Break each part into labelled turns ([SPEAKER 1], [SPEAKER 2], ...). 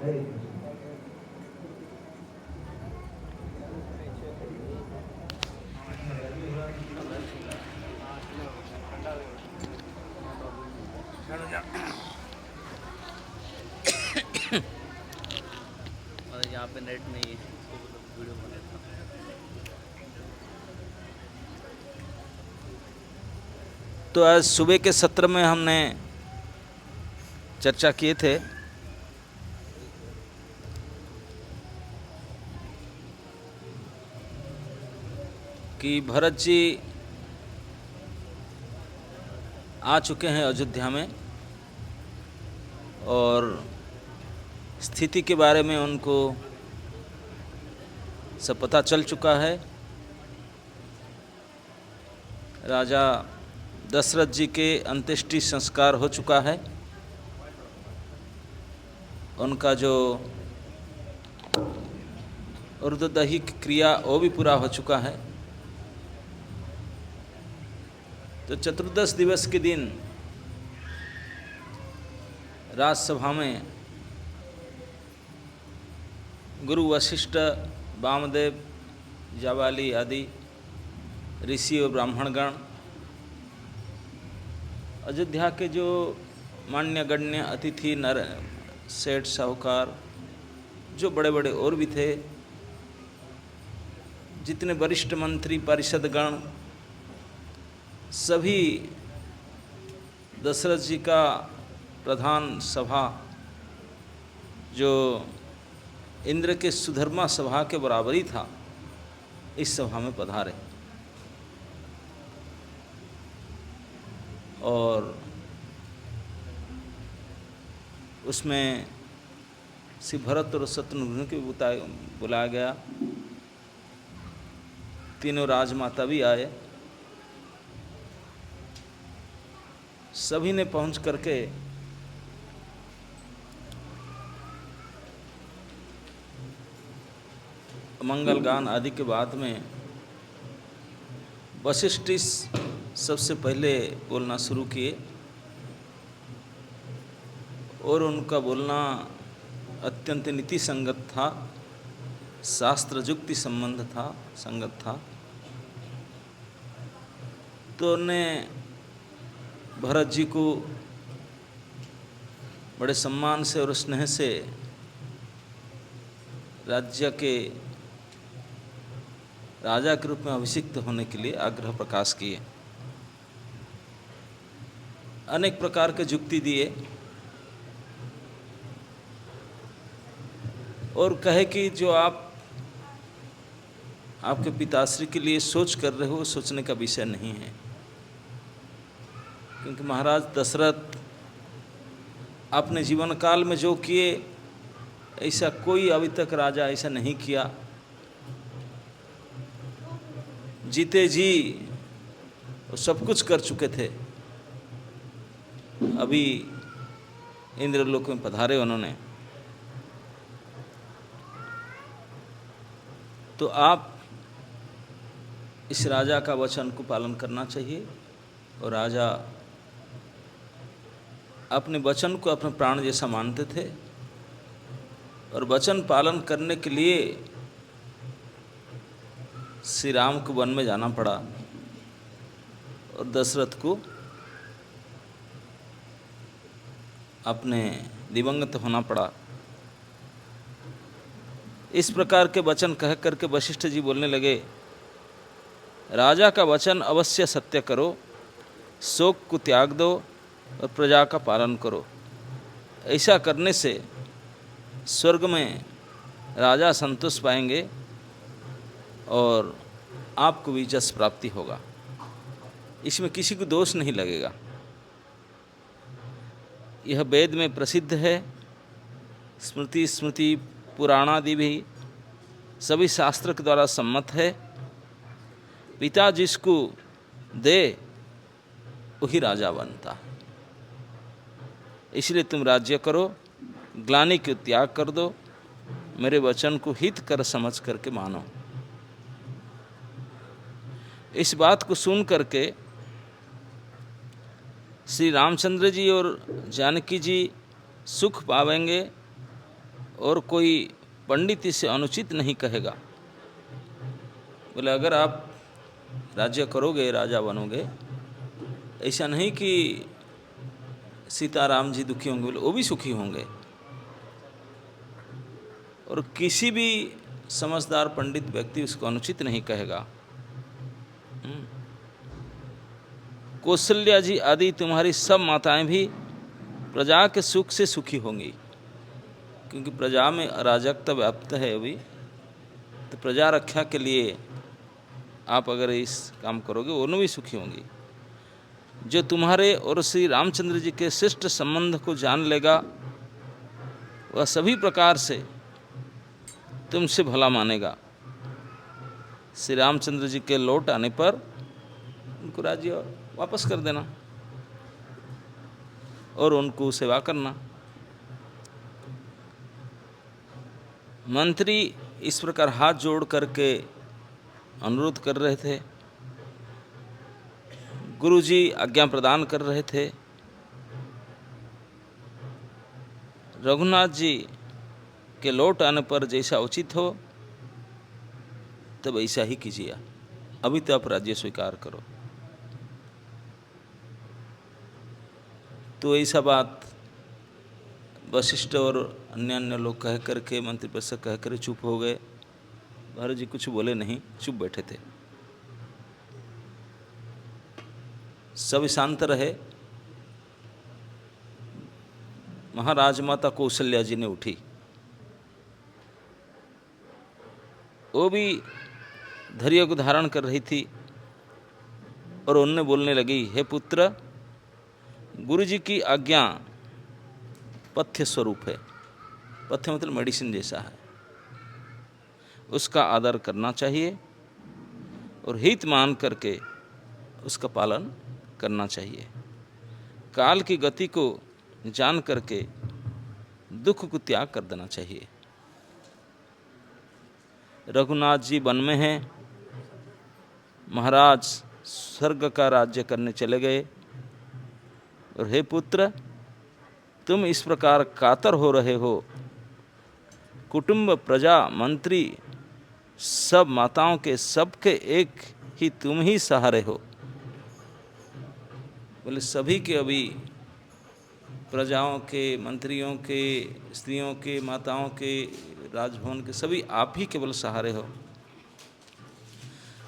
[SPEAKER 1] यहाँ पे नेट नहीं है, वीडियो बना था। तो आज सुबह के सत्र में हमने चर्चा किए थे कि भरत जी आ चुके हैं अयोध्या में और स्थिति के बारे में उनको सब पता चल चुका है। राजा दशरथ जी के अंत्येष्टि संस्कार हो चुका है, उनका जो ऊर्ध्वदैहिक क्रिया वो भी पूरा हो चुका है। तो चतुर्दश दिवस के दिन राजसभा में गुरु वशिष्ठ, वामदेव, जाबाली आदि ऋषि और ब्राह्मणगण, अयोध्या के जो मान्यगण्य अतिथि, नर सेठ साहूकार, जो बड़े बड़े और भी थे, जितने वरिष्ठ मंत्री परिषदगण, सभी दशरथ जी का प्रधान सभा जो इंद्र के सुधर्मा सभा के बराबरी था, इस सभा में पधारे और उसमें श्री भरत और शत्रुघ्न को बुलाया गया। तीनों राजमाता भी आए। सभी ने पहुंच करके मंगल गान आदि के बाद में वशिष्ठ सबसे पहले बोलना शुरू किए और उनका बोलना अत्यंत नीति संगत था, शास्त्र युक्ति संगत था। तो उन्हें भरत जी को बड़े सम्मान से और स्नेह से राज्य के राजा के रूप में अभिषिक्त होने के लिए आग्रह प्रकाश किए। अनेक प्रकार के युक्ति दिए और कहे कि जो आपके पिताश्री के लिए सोच कर रहे हो, सोचने का विषय नहीं है, क्योंकि महाराज दशरथ अपने जीवन काल में जो किए, ऐसा कोई अभी तक राजा ऐसा नहीं किया। जीते जी वो सब कुछ कर चुके थे, अभी इंद्रलोक में पधारे उन्होंने। तो आप इस राजा का वचन को पालन करना चाहिए और राजा अपने वचन को अपने प्राण जैसा मानते थे और वचन पालन करने के लिए श्री राम को वन में जाना पड़ा और दशरथ को अपने दिवंगत होना पड़ा। इस प्रकार के वचन कह करके वशिष्ठ जी बोलने लगे, राजा का वचन अवश्य सत्य करो, शोक को त्याग दो और प्रजा का पालन करो। ऐसा करने से स्वर्ग में राजा संतोष पाएंगे और आपको भी जस प्राप्ति होगा। इसमें किसी को दोष नहीं लगेगा। यह वेद में प्रसिद्ध है, स्मृति पुराणादि भी सभी शास्त्र के द्वारा सम्मत है। पिता जिसको दे वही राजा बनता। इसलिए तुम राज्य करो, ग्लानि को त्याग कर दो, मेरे वचन को हित कर समझ करके मानो। इस बात को सुन करके श्री रामचंद्र जी और जानकी जी सुख पावेंगे और कोई पंडित इसे अनुचित नहीं कहेगा। बोले अगर आप राज्य करोगे, राजा बनोगे, ऐसा नहीं कि सीताराम जी दुखी होंगे, बोले वो भी सुखी होंगे। और किसी भी समझदार पंडित व्यक्ति उसको अनुचित नहीं कहेगा। कौशल्या जी आदि तुम्हारी सब माताएं भी प्रजा के सुख से सुखी होंगी, क्योंकि प्रजा में अराजकता व्याप्त है अभी, तो प्रजा रक्षा के लिए आप अगर इस काम करोगे उन्हें भी सुखी होंगी। जो तुम्हारे और श्री रामचंद्र जी के श्रेष्ठ संबंध को जान लेगा वह सभी प्रकार से तुमसे भला मानेगा। श्री रामचंद्र जी के लौट आने पर उनको राज्य वापस कर देना और उनको सेवा करना। मंत्री इस प्रकार हाथ जोड़ करके अनुरोध कर रहे थे। गुरुजी आज्ञा प्रदान कर रहे थे। रघुनाथ जी के लौट आने पर जैसा उचित हो तब ऐसा ही कीजिए। अभी तो आप राज्य स्वीकार करो। तो ऐसा बात वशिष्ठ और अन्य लोग कह करके, मंत्री परिषद कह कर चुप हो गए। भरत जी कुछ बोले नहीं, चुप बैठे थे। सब शांत रहे। महाराज माता कौशल्या जी ने उठी। वो भी धैर्य को धारण कर रही थी और उनने बोलने लगी, हे पुत्र, गुरु जी की आज्ञा पथ्य स्वरूप है। पथ्य मतलब मेडिसिन जैसा है, उसका आदर करना चाहिए और हित मान करके उसका पालन करना चाहिए। काल की गति को जान करके दुख को त्याग कर देना चाहिए। रघुनाथ जी वन में हैं, महाराज स्वर्ग का राज्य करने चले गए। और हे पुत्र, तुम इस प्रकार कातर हो रहे हो। कुटुंब, प्रजा, मंत्री, सब माताओं के सबके एक ही तुम ही सहारे हो। बोले सभी के, अभी प्रजाओं के, मंत्रियों के, स्त्रियों के, माताओं के, राजभवन के, सभी आप ही केवल सहारे हो।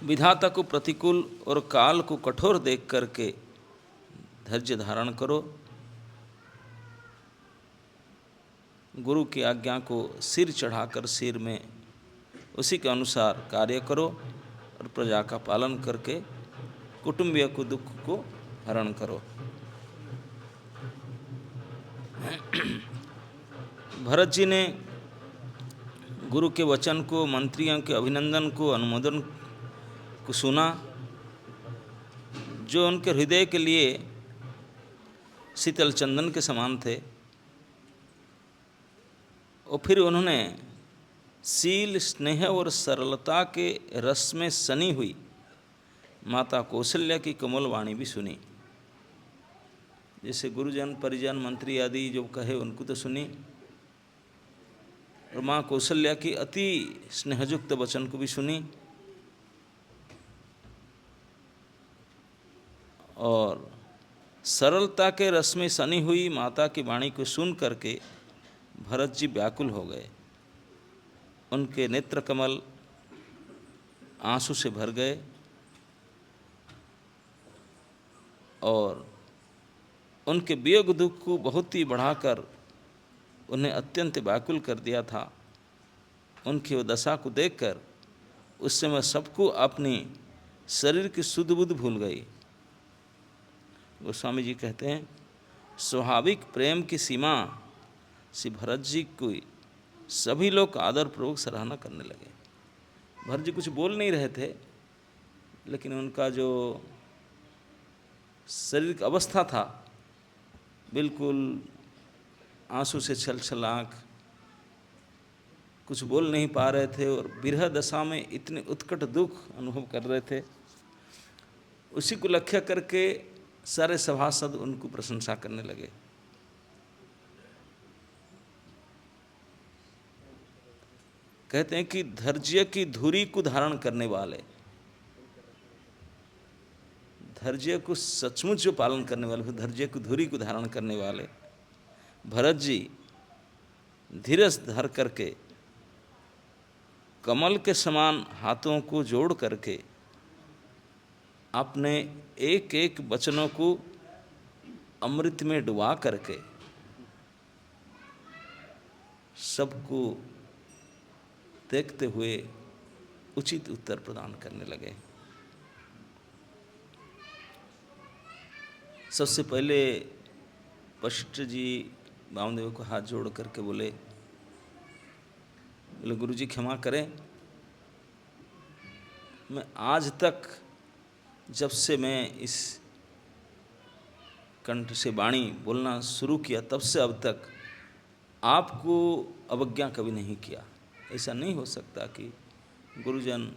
[SPEAKER 1] विधाता को प्रतिकूल और काल को कठोर देख करके धैर्य धारण करो। गुरु की आज्ञा को सिर चढ़ाकर सिर में उसी के अनुसार कार्य करो और प्रजा का पालन करके कुटुंबीय को दुख को हरण करो। भरत जी ने गुरु के वचन को, मंत्रियों के अभिनंदन को, अनुमोदन को सुना, जो उनके हृदय के लिए शीतल चंदन के समान थे। और फिर उन्होंने शील, स्नेह और सरलता के रस में सनी हुई माता कौशल्या की कोमल वाणी भी सुनी। जैसे गुरुजन, परिजन, मंत्री आदि जो कहे उनको तो सुनी, और माँ कौशल्या की अति स्नेहयुक्त वचन को भी सुनी। और सरलता के रस में सनी हुई माता की वाणी को सुन करके भरत जी व्याकुल हो गए। उनके नेत्र कमल आंसू से भर गए और उनके वियोग दुख को बहुत ही बढ़ाकर उन्हें अत्यंत व्याकुल कर दिया था। उनकी वो दशा को देखकर उस समय सबको अपनी शरीर की सुध बुध भूल गई। गोस्वामी जी कहते हैं, स्वाभाविक प्रेम की सीमा श्री भरत जी को सभी लोग आदरपूर्वक सराहना करने लगे। भरत जी कुछ बोल नहीं रहे थे, लेकिन उनका जो शारीरिक अवस्था था बिल्कुल आंसू से छल आँख, कुछ बोल नहीं पा रहे थे और विरह दशा में इतने उत्कट दुख अनुभव कर रहे थे। उसी को लक्ष्य करके सारे सभासद उनको प्रशंसा करने लगे। कहते हैं कि धैर्य की धुरी को धारण करने वाले, धैर्य को सचमुच जो पालन करने वाले, धैर्य की धुरी को धारण करने वाले भरत जी धीरज धर करके कमल के समान हाथों को जोड़ करके अपने एक एक वचनों को अमृत में डुबा करके सबको देखते हुए उचित उत्तर प्रदान करने लगे। सबसे पहले वशिष्ठ जी वामदेव को हाथ जोड़ करके बोले गुरु जी क्षमा करें, मैं आज तक जब से मैं इस कंठ से वाणी बोलना शुरू किया तब से अब तक आपको अवज्ञा कभी नहीं किया। ऐसा नहीं हो सकता कि गुरुजन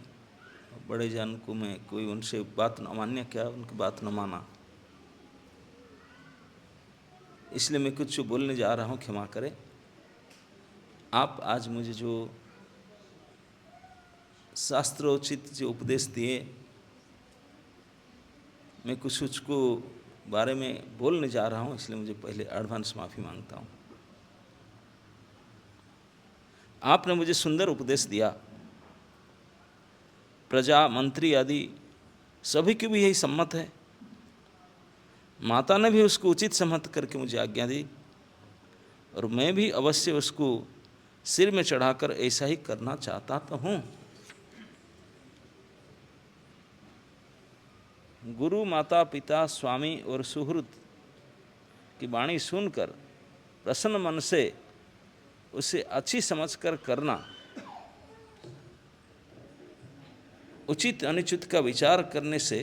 [SPEAKER 1] बड़े जन को मैं कोई उनसे बात न मान्य किया, उनकी बात न माना, इसलिए मैं कुछ बोलने जा रहा हूँ, क्षमा करें। आप आज मुझे जो शास्त्रोचित जो उपदेश दिए, मैं कुछ उसको बारे में बोलने जा रहा हूँ, इसलिए मुझे पहले एडवांस माफ़ी मांगता हूँ। आपने मुझे सुंदर उपदेश दिया, प्रजा मंत्री आदि सभी की भी यही सम्मत है, माता ने भी उसको उचित सम्मत करके मुझे आज्ञा दी और मैं भी अवश्य उसको सिर में चढ़ाकर ऐसा ही करना चाहता तो हूँ। गुरु माता पिता स्वामी और सुहृद की वाणी सुनकर प्रसन्न मन से उसे अच्छी समझकर करना, उचित अनुचित का विचार करने से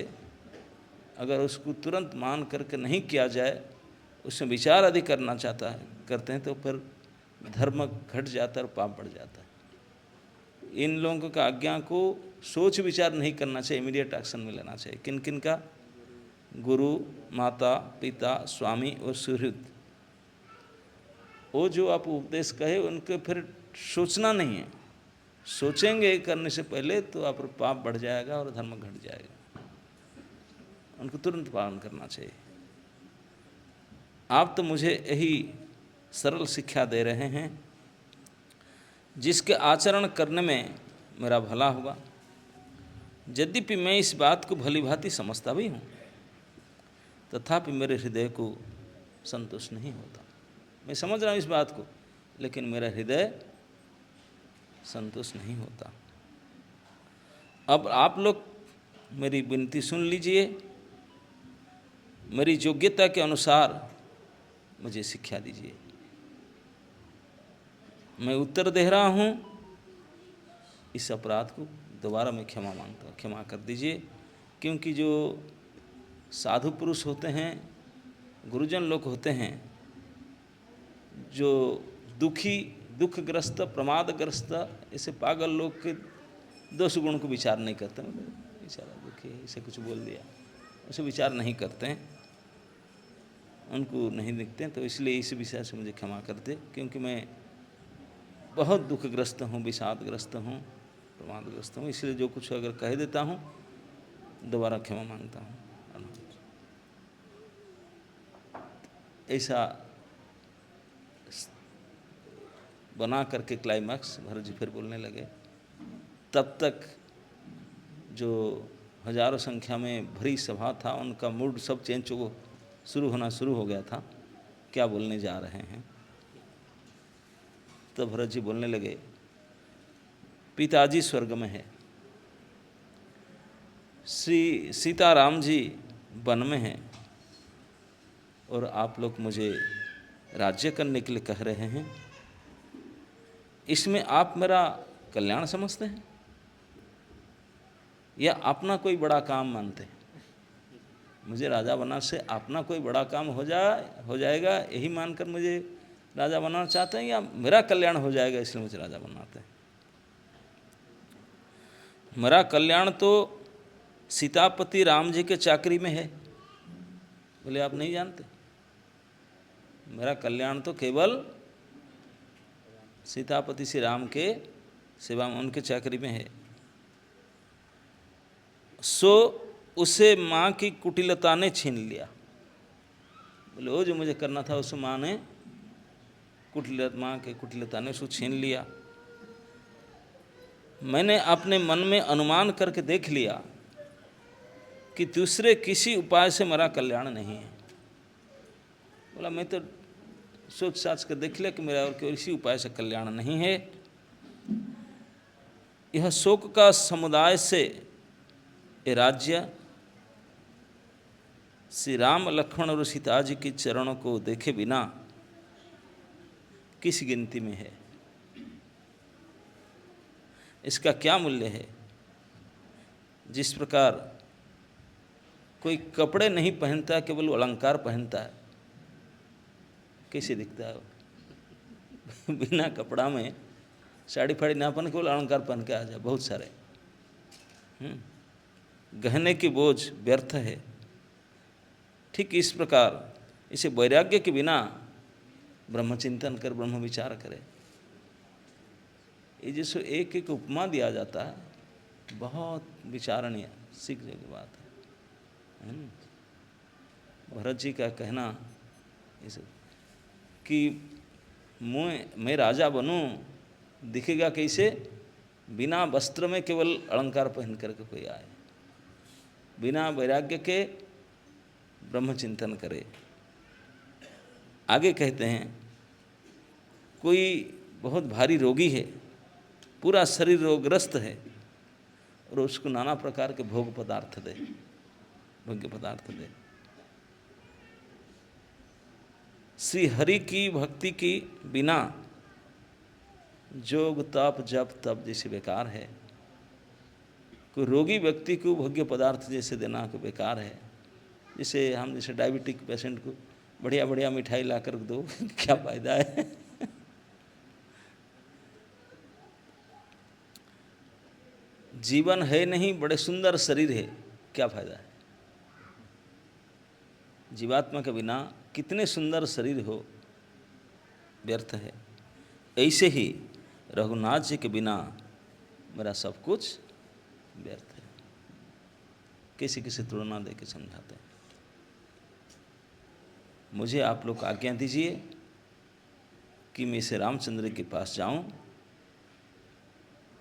[SPEAKER 1] अगर उसको तुरंत मान करके नहीं किया जाए, उसमें विचार अधिक करना चाहता है करते हैं तो फिर धर्म घट जाता है और पाप बढ़ जाता है। इन लोगों का आज्ञा को सोच विचार नहीं करना चाहिए, इमीडिएट एक्शन में लेना चाहिए। किन किन का? गुरु माता पिता स्वामी और सुहृद, वो जो आप उपदेश कहे उनके फिर सोचना नहीं है, सोचेंगे करने से पहले तो आप पाप बढ़ जाएगा और धर्म घट जाएगा, उनको तुरंत पालन करना चाहिए। आप तो मुझे यही सरल शिक्षा दे रहे हैं जिसके आचरण करने में मेरा भला होगा। यद्यपि मैं इस बात को भली भांति समझता भी हूँ, तथापि मेरे हृदय को संतोष नहीं होता। मैं समझ रहा हूँ इस बात को, लेकिन मेरा हृदय संतोष नहीं होता। अब आप लोग मेरी विनती सुन लीजिए, मेरी योग्यता के अनुसार मुझे शिक्षा दीजिए। मैं उत्तर दे रहा हूँ, इस अपराध को दोबारा मैं क्षमा मांगता हूँ, क्षमा कर दीजिए। क्योंकि जो साधु पुरुष होते हैं, गुरुजन लोग होते हैं, जो दुखी दुखग्रस्त प्रमादग्रस्त ऐसे पागल लोग के दोष गुण को विचार नहीं करते। बेचारा दुखी है, इसे कुछ बोल दिया, उसे विचार नहीं करते हैं, उनको नहीं दिखते हैं। तो इसलिए इस विषय से मुझे क्षमा कर दे, क्योंकि मैं बहुत दुखग्रस्त हूँ, विषादग्रस्त हूँ, प्रमादग्रस्त हूँ। इसलिए जो कुछ अगर कह देता हूँ दोबारा क्षमा मांगता हूँ। ऐसा बना करके क्लाइमैक्स भरत जी फिर बोलने लगे। तब तक जो हजारों संख्या में भरी सभा था, उनका मूड सब चेंज होना शुरू हो गया था, क्या बोलने जा रहे हैं। तो भरत जी बोलने लगे, पिताजी स्वर्ग में है, श्री सीताराम जी वन में हैं, और आप लोग मुझे राज्य करने के लिए कह रहे हैं। इसमें आप मेरा कल्याण समझते हैं या अपना कोई बड़ा काम मानते हैं? मुझे राजा बनाने से अपना कोई बड़ा काम हो जाएगा यही मानकर मुझे राजा बनाना चाहते हैं, या मेरा कल्याण हो जाएगा इसलिए मुझे राजा बनाते हैं? मेरा कल्याण तो सीतापति राम जी के चाकरी में है। बोले आप नहीं जानते? मेरा कल्याण तो केवल सीतापति श्री राम के सेवा में उनके चाकरी में है। सो उसे माँ की कुटिलता ने छीन लिया। बोले वो जो मुझे करना था उस माँ ने माँ के कुटिलता ने उसको छीन लिया। मैंने अपने मन में अनुमान करके देख लिया कि दूसरे किसी उपाय से मेरा कल्याण नहीं है। बोला मैं तो सोच साच कर देख लिया कि मेरा और किसी उपाय से कल्याण नहीं है। यह शोक का समुदाय से ये राज्य श्री राम लक्ष्मण और सीता जी के चरणों को देखे बिना किस गिनती में है? इसका क्या मूल्य है? जिस प्रकार कोई कपड़े नहीं पहनता, केवल अलंकार पहनता है, कैसे दिखता है वो? बिना कपड़ा में साड़ी फाड़ी ना पहन, केवल अलंकार पहन के आ जाए, बहुत सारे गहने की बोझ व्यर्थ है। ठीक इस प्रकार इसे वैराग्य के बिना ब्रह्मचिंतन कर, ब्रह्म विचार करे। ये जैसे एक एक उपमा दिया जाता है, बहुत विचारणीय सीखने की बात है। भरत जी का कहना इसे कि मैं राजा बनूं, दिखेगा कैसे? बिना वस्त्र में केवल अलंकार पहन करके कोई आए, बिना वैराग्य के ब्रह्मचिंतन करे। आगे कहते हैं कोई बहुत भारी रोगी है, पूरा शरीर रोगग्रस्त है, और उसको नाना प्रकार के भोग्य पदार्थ दे। श्री हरि की भक्ति की बिना जोग तप जप तप जैसे बेकार है। कोई रोगी व्यक्ति को भोग्य पदार्थ जैसे देना को बेकार है। जैसे हम जैसे डायबिटिक पेशेंट को बढ़िया बढ़िया मिठाई ला कर दो, क्या फायदा है? जीवन है नहीं, बड़े सुंदर शरीर है, क्या फायदा है? जीवात्मा के बिना कितने सुंदर शरीर हो, व्यर्थ है। ऐसे ही रघुनाथ जी के बिना मेरा सब कुछ व्यर्थ है। किसी किसी तुलना दे के समझाते हैं। मुझे आप लोग आज्ञा दीजिए कि मैं इसे रामचंद्र के पास जाऊं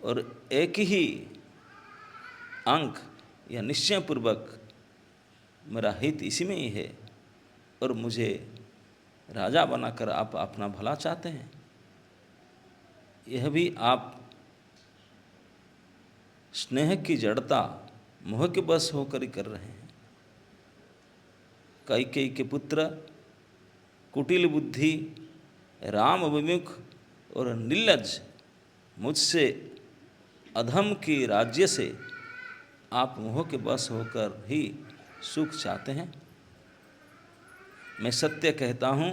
[SPEAKER 1] और एक ही अंक या निश्चय पूर्वक मेरा हित इसी में ही है, और मुझे राजा बनाकर आप अपना भला चाहते हैं। यह भी आप स्नेह की जड़ता, मोह के बस होकर ही कर रहे हैं। कैकेयी के पुत्र, कुटिल बुद्धि, राम विमुख और निर्लज्ज मुझसे अधम की राज्य से आप मोह के बस होकर ही सुख चाहते हैं। मैं सत्य कहता हूँ,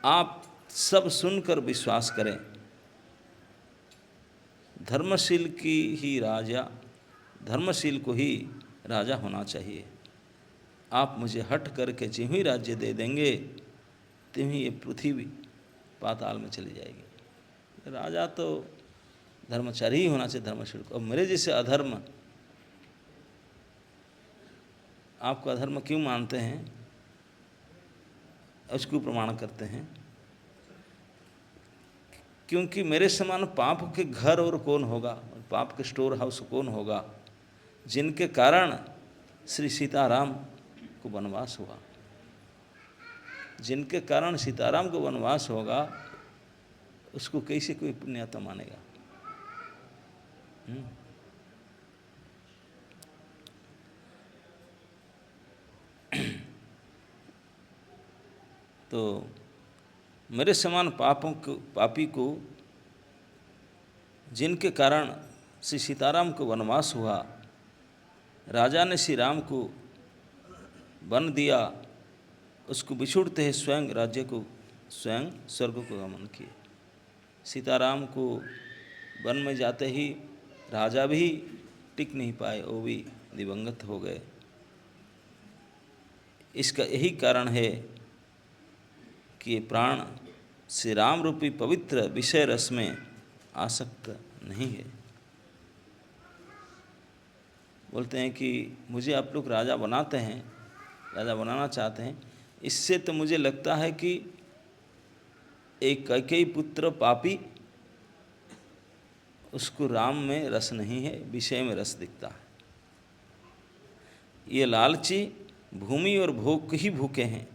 [SPEAKER 1] आप सब सुनकर विश्वास करें। धर्मशील को ही राजा होना चाहिए। आप मुझे हट करके ज्यों ही राज्य दे देंगे, त्यों ही ये पृथ्वी पाताल में चली जाएगी। राजा तो धर्मचारी ही होना चाहिए, धर्मशील को। अब मेरे जैसे अधर्म, आपको अधर्म क्यों मानते हैं, उसको प्रमाण करते हैं। क्योंकि मेरे समान पाप के घर और कौन होगा, पाप के स्टोर हाउस कौन होगा, जिनके कारण श्री सीताराम को वनवास हुआ। जिनके कारण सीताराम को वनवास होगा, उसको कैसे कोई पुण्यात्मा मानेगा? तो मेरे समान पापी को जिनके कारण श्री सीताराम को वनवास हुआ, राजा ने श्री राम को वन दिया, उसको बिछुड़ते हैं स्वयं राज्य को, स्वयं स्वर्ग को गमन किए। सीताराम को वन में जाते ही राजा भी टिक नहीं पाए, वो भी दिवंगत हो गए। इसका यही कारण है कि ये प्राण श्री राम रूपी पवित्र विषय रस में आसक्त नहीं है। बोलते हैं कि मुझे आप लोग राजा बनाते हैं, राजा बनाना चाहते हैं, इससे तो मुझे लगता है कि एक कैकेयी पुत्र पापी, उसको राम में रस नहीं है, विषय में रस दिखता है। ये लालची भूमि और भोग ही भूखे हैं।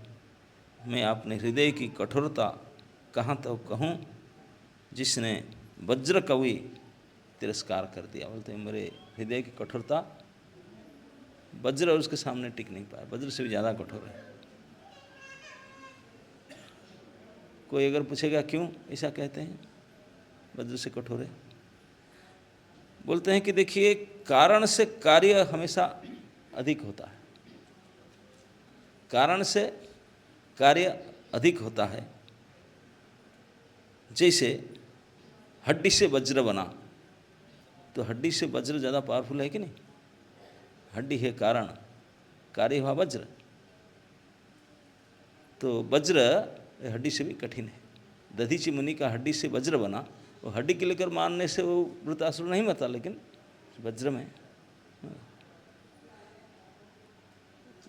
[SPEAKER 1] मैं अपने हृदय की कठोरता कहाँ तो कहूँ, जिसने वज्र कवि तिरस्कार कर दिया। बोलते हैं मेरे हृदय की कठोरता, वज्र उसके सामने टिक नहीं पाया, वज्र से भी ज़्यादा कठोर है। कोई अगर पूछेगा क्यों ऐसा कहते हैं वज्र से कठोर है, बोलते हैं कि देखिए कारण से कार्य हमेशा अधिक होता है, कारण से कार्य अधिक होता है। जैसे हड्डी से वज्र बना, तो हड्डी से वज्र ज़्यादा पावरफुल है कि नहीं? हड्डी है कारण, कार्य हुआ वज्र, तो वज्र हड्डी से भी कठिन है। दधीचि मुनि का हड्डी से वज्र बना, वो हड्डी के लेकर मारने से वो वृतासुर नहीं मरता, लेकिन वज्र में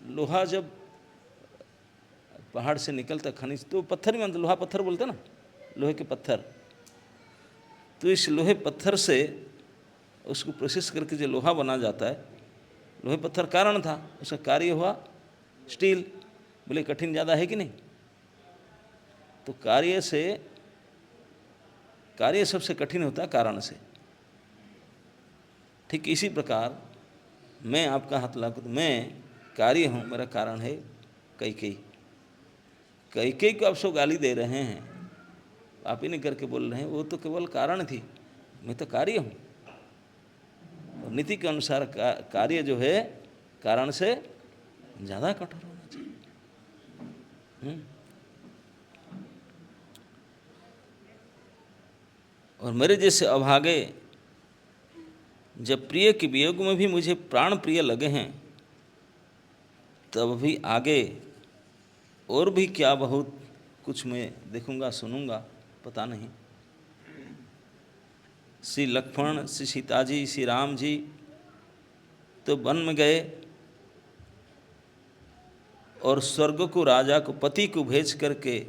[SPEAKER 1] लोहा जब पहाड़ से निकलता खनिज, तो पत्थर ही मानते, लोहा पत्थर बोलते ना, लोहे के पत्थर। तो इस लोहे पत्थर से उसको प्रोसेस करके जो लोहा बना जाता है, लोहे पत्थर कारण था, उसका कार्य हुआ स्टील। बोले कठिन ज़्यादा है कि नहीं? तो कार्य सबसे कठिन होता है कारण से। ठीक इसी प्रकार मैं आपका हाथ लागू, तो मैं कार्य हूँ, मेरा कारण है कैकेयी। कैकेयी को आप सब गाली दे रहे हैं, आप ही नहीं करके बोल रहे हैं, वो तो केवल कारण थी, मैं तो कार्य हूँ। और नीति के अनुसार कार्य जो है कारण से ज़्यादा कठोर होना चाहिए। और मेरे जैसे अभागे जब प्रिय के वियोग में भी मुझे प्राण प्रिय लगे हैं, तब भी आगे और भी क्या बहुत कुछ मैं देखूंगा सुनूंगा, पता नहीं। श्री लक्ष्मण, श्री सीता जी, श्री राम जी तो वन में गए और स्वर्ग को, राजा को, पति को भेज करके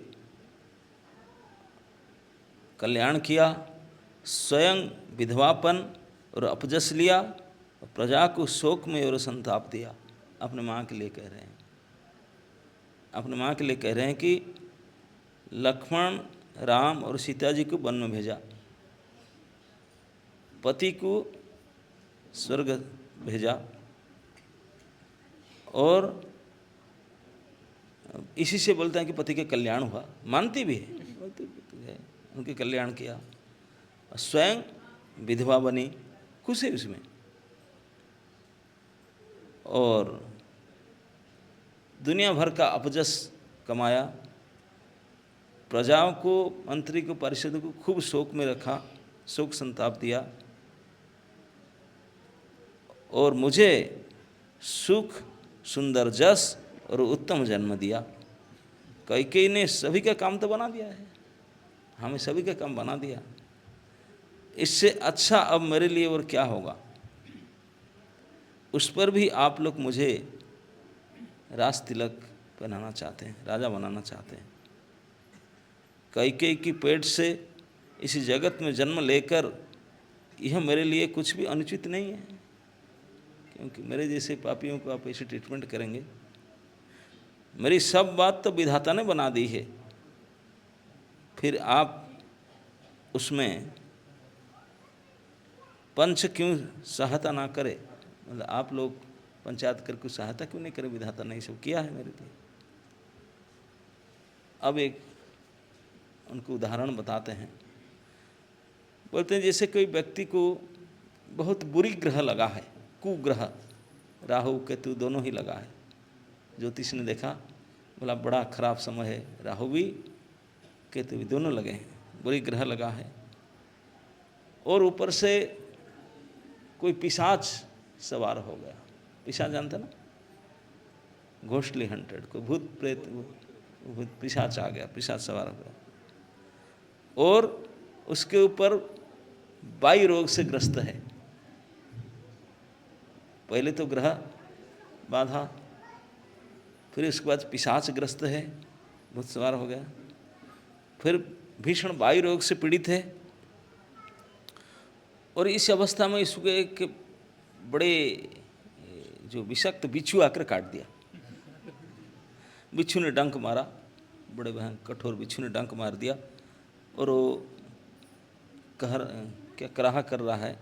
[SPEAKER 1] कल्याण किया, स्वयं विधवापन और अपजस लिया, और प्रजा को शोक में और संताप दिया। अपने माँ के लिए कह रहे हैं, अपने माँ के लिए कह रहे हैं कि लक्ष्मण, राम और सीता जी को वन में भेजा, पति को स्वर्ग भेजा, और इसी से बोलते हैं कि पति के कल्याण हुआ। मानती भी है, उनके कल्याण किया, स्वयं विधवा बनी, खुश है उसमें। और दुनिया भर का अपजस कमाया, प्रजाओं को, मंत्री को, परिषद को खूब शोक में रखा, शोक संताप दिया, और मुझे सुख, सुंदर जस और उत्तम जन्म दिया। कैकेयी ने सभी का काम तो बना दिया है, हमें सभी का काम बना दिया, इससे अच्छा अब मेरे लिए और क्या होगा? उस पर भी आप लोग मुझे राज तिलक पहनाना चाहते हैं, राजा बनाना चाहते हैं। कैकेयी की पेट से इस जगत में जन्म लेकर यह मेरे लिए कुछ भी अनुचित नहीं है, क्योंकि मेरे जैसे पापियों को आप ऐसे ट्रीटमेंट करेंगे। मेरी सब बात तो विधाता ने बना दी है, फिर आप उसमें पंच क्यों सहायता ना करे? मतलब आप लोग पंचायत करके सहायता क्यों नहीं करें? विधाता ने सब किया है मेरे लिए। अब एक उनको उदाहरण बताते हैं। बोलते हैं जैसे कोई व्यक्ति को बहुत बुरी ग्रह लगा है, कुग्रह, राहु केतु दोनों ही लगा है। ज्योतिष ने देखा, बोला बड़ा खराब समय है, राहु भी केतु भी दोनों लगे हैं, बुरी ग्रह लगा है। और ऊपर से कोई पिशाच सवार हो गया। पिशाच जानते ना, घोस्टली हंटेड, कोई भूत प्रेत, भूत पिशाच आ गया, पिशाच सवार हो गया, और उसके ऊपर वायु रोग से ग्रस्त है। पहले तो ग्रह बाधा, फिर उसके बाद पिशाच ग्रस्त है, भूत सवार हो गया, फिर भीषण वायु रोग से पीड़ित है। और इस अवस्था में इसको एक बड़े जो विषक्त बिच्छू आकर काट दिया। बिच्छू ने डंक मारा, बड़े भयंकर कठोर बिच्छू ने डंक मार दिया, और वो क्या कराहा कर रहा है।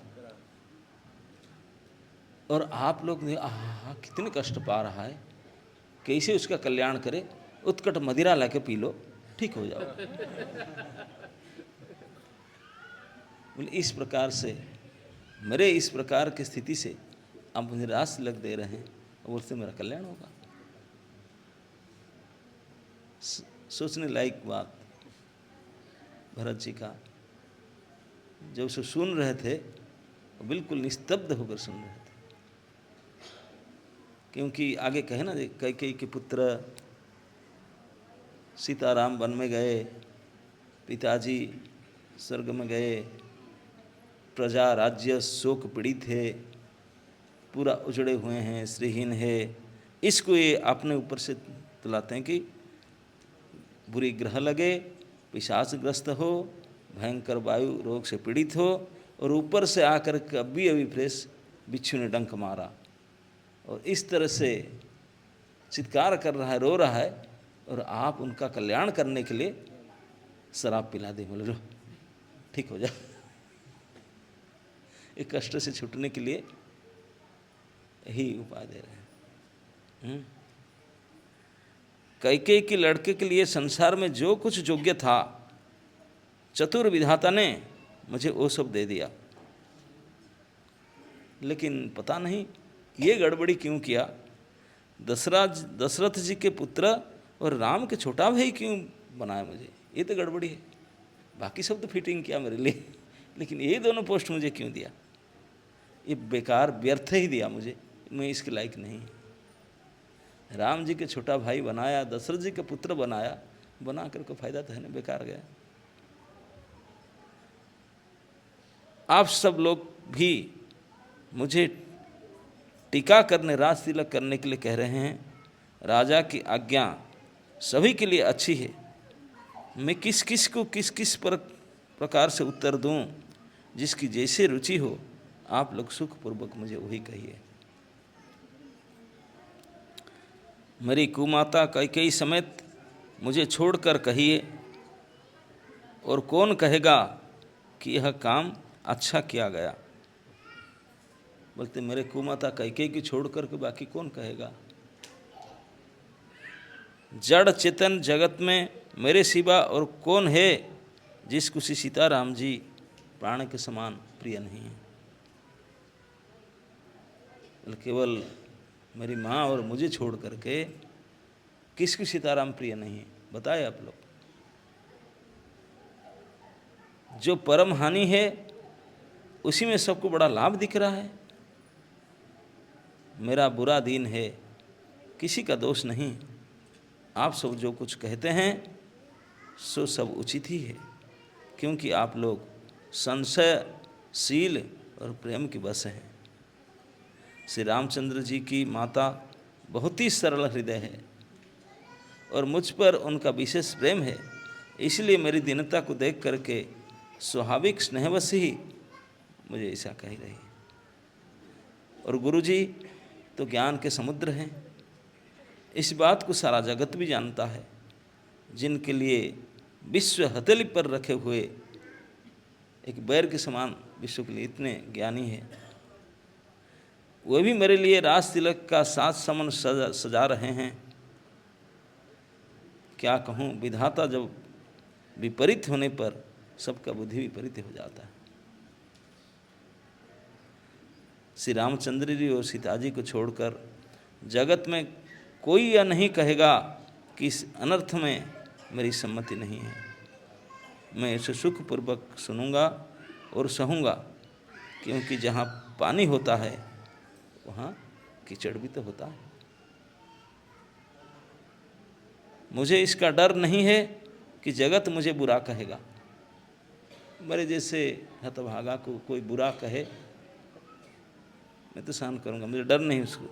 [SPEAKER 1] और आप लोग ने आहा कितने कष्ट पा रहा है, कैसे उसका कल्याण करे, उत्कट मदिरा लाके पी लो, ठीक हो जाओ। इस प्रकार से मेरे इस प्रकार की स्थिति से आप मुझे रास लग दे रहे हैं और उससे मेरा कल्याण होगा। सोचने लायक बात भरत जी का। जब उसे सुन रहे थे वो बिल्कुल निस्तब्ध होकर सुन रहे थे, क्योंकि आगे कहे ना, कैकेयी के पुत्र सीताराम वन में गए, पिताजी स्वर्ग में गए, प्रजा राज्य शोक पीड़ित है, पूरा उजड़े हुए हैं, श्रीहीन है। इसको ये अपने ऊपर से तुलाते हैं कि बुरी ग्रह लगे, पिशाचग्रस्त हो, भयंकर वायु रोग से पीड़ित हो, और ऊपर से आकर कभी अभी फ्रेश बिच्छू ने डंक मारा, और इस तरह से चित्कार कर रहा है, रो रहा है, और आप उनका कल्याण करने के लिए शराब पिला दे, बोले रो ठीक हो जा। एक कष्ट से छूटने के लिए यही उपाय दे रहे हैं। कैकेयी के लड़के के लिए संसार में जो कुछ योग्य था, चतुर विधाता ने मुझे वो सब दे दिया, लेकिन पता नहीं ये गड़बड़ी क्यों किया। दशरथ जी के पुत्र और राम के छोटा भाई क्यों बनाया मुझे, ये तो गड़बड़ी है। बाकी सब तो फिटिंग किया मेरे लिए, लेकिन ये दोनों पोस्ट मुझे क्यों दिया, ये बेकार व्यर्थ ही दिया मुझे, मैं इसके लायक नहीं। राम जी के छोटा भाई बनाया, दशरथ जी के पुत्र बनाया, बना कर कोई फायदा तो है नहीं, बेकार गया। आप सब लोग भी मुझे टीका करने, राज तिलक करने के लिए कह रहे हैं। राजा की आज्ञा सभी के लिए अच्छी है, मैं किस किस को किस किस प्रकार से उत्तर दूं, जिसकी जैसे रुचि हो आप लोग सुखपूर्वक मुझे वही कहिए। मेरी कुमाता कैकेयी समेत मुझे छोड़कर कहिए, और कौन कहेगा कि यह काम अच्छा किया गया। बोलते मेरे कुमाता कैकेयी की छोड़ कर के बाकी कौन कहेगा। जड़ चेतन जगत में मेरे सिवा और कौन है जिसको श्री सीताराम जी प्राण के समान प्रिय नहीं है। केवल मेरी माँ और मुझे छोड़ करके किसकी सीताराम प्रिय नहीं है, बताए आप लोग। जो परम हानि है उसी में सबको बड़ा लाभ दिख रहा है। मेरा बुरा दिन है, किसी का दोष नहीं। आप सब जो कुछ कहते हैं सो सब उचित ही है, क्योंकि आप लोग संशयशील और प्रेम के बस हैं। श्री रामचंद्र जी की माता बहुत ही सरल हृदय है और मुझ पर उनका विशेष प्रेम है, इसलिए मेरी दीनता को देख करके स्वाभाविक स्नेहवश ही मुझे ऐसा कह रही है। और गुरुजी तो ज्ञान के समुद्र हैं, इस बात को सारा जगत भी जानता है। जिनके लिए विश्व हथेली पर रखे हुए एक बैर के समान विश्व के लिए इतने ज्ञानी है, वे भी मेरे लिए राज तिलक का सात समन सजा रहे हैं। क्या कहूँ, विधाता जब विपरीत होने पर सबका बुद्धि विपरीत हो जाता है। श्री रामचंद्र जी और सीता जी को छोड़कर जगत में कोई यह नहीं कहेगा कि इस अनर्थ में मेरी सम्मति नहीं है। मैं इसे सुखपूर्वक सुनूंगा और सहूँगा, क्योंकि जहाँ पानी होता है वहाँ कीचड़ भी तो होता है। मुझे इसका डर नहीं है कि जगत मुझे बुरा कहेगा। मेरे जैसे हतभागा को कोई बुरा कहे, मैं तो सहन करूँगा, मुझे डर नहीं उसको।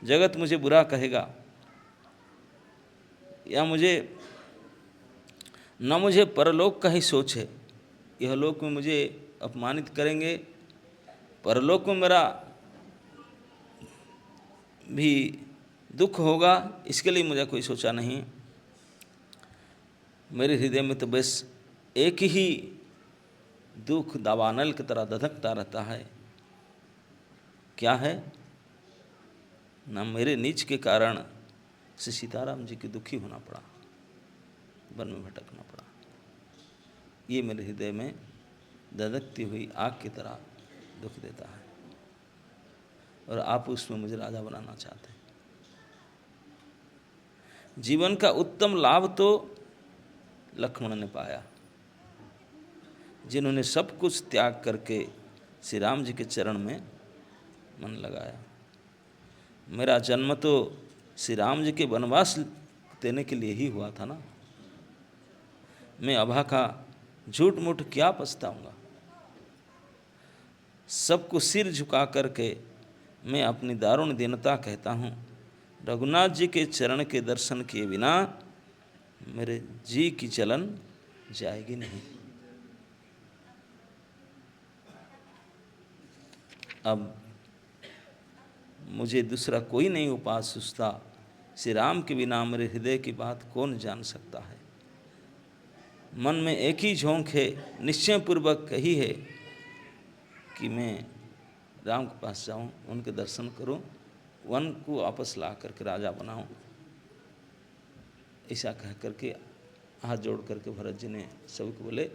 [SPEAKER 1] जगत मुझे बुरा कहेगा या मुझे परलोक का ही सोच है, यह लोक में मुझे अपमानित करेंगे, परलोक में मेरा भी दुख होगा, इसके लिए मुझे कोई सोचा नहीं। मेरे हृदय में तो बस एक ही दुख दावानल की तरह धधकता रहता है। क्या है? ना मेरे नीच के कारण श्री सीताराम जी की दुखी होना पड़ा, वन में भटकना पड़ा। ये मेरे हृदय में धधकती हुई आग की तरह दुख देता है, और आप उसमें मुझे राजा बनाना चाहते हैं। जीवन का उत्तम लाभ तो लक्ष्मण ने पाया, जिन्होंने सब कुछ त्याग करके श्री राम जी के चरण में मन लगाया। मेरा जन्म तो श्री राम जी के वनवास देने के लिए ही हुआ था ना। मैं अभागा झूठ मूठ क्या पछताऊंगा। सबको सिर झुका करके मैं अपनी दारुण दीनता कहता हूँ, रघुनाथ जी के चरण के दर्शन किए बिना मेरे जी की चलन जाएगी नहीं। अब मुझे दूसरा कोई नहीं उपाय सूझता, श्री राम के बिना मेरे हृदय की बात कौन जान सकता है। मन में एक ही झोंक है, निश्चय पूर्वक यही है कि मैं राम के पास जाऊं, उनके दर्शन करूं, वन को वापस ला करके राजा बनाऊं। ऐसा कह करके हाथ जोड़ करके भरत जी ने सभी को बोले,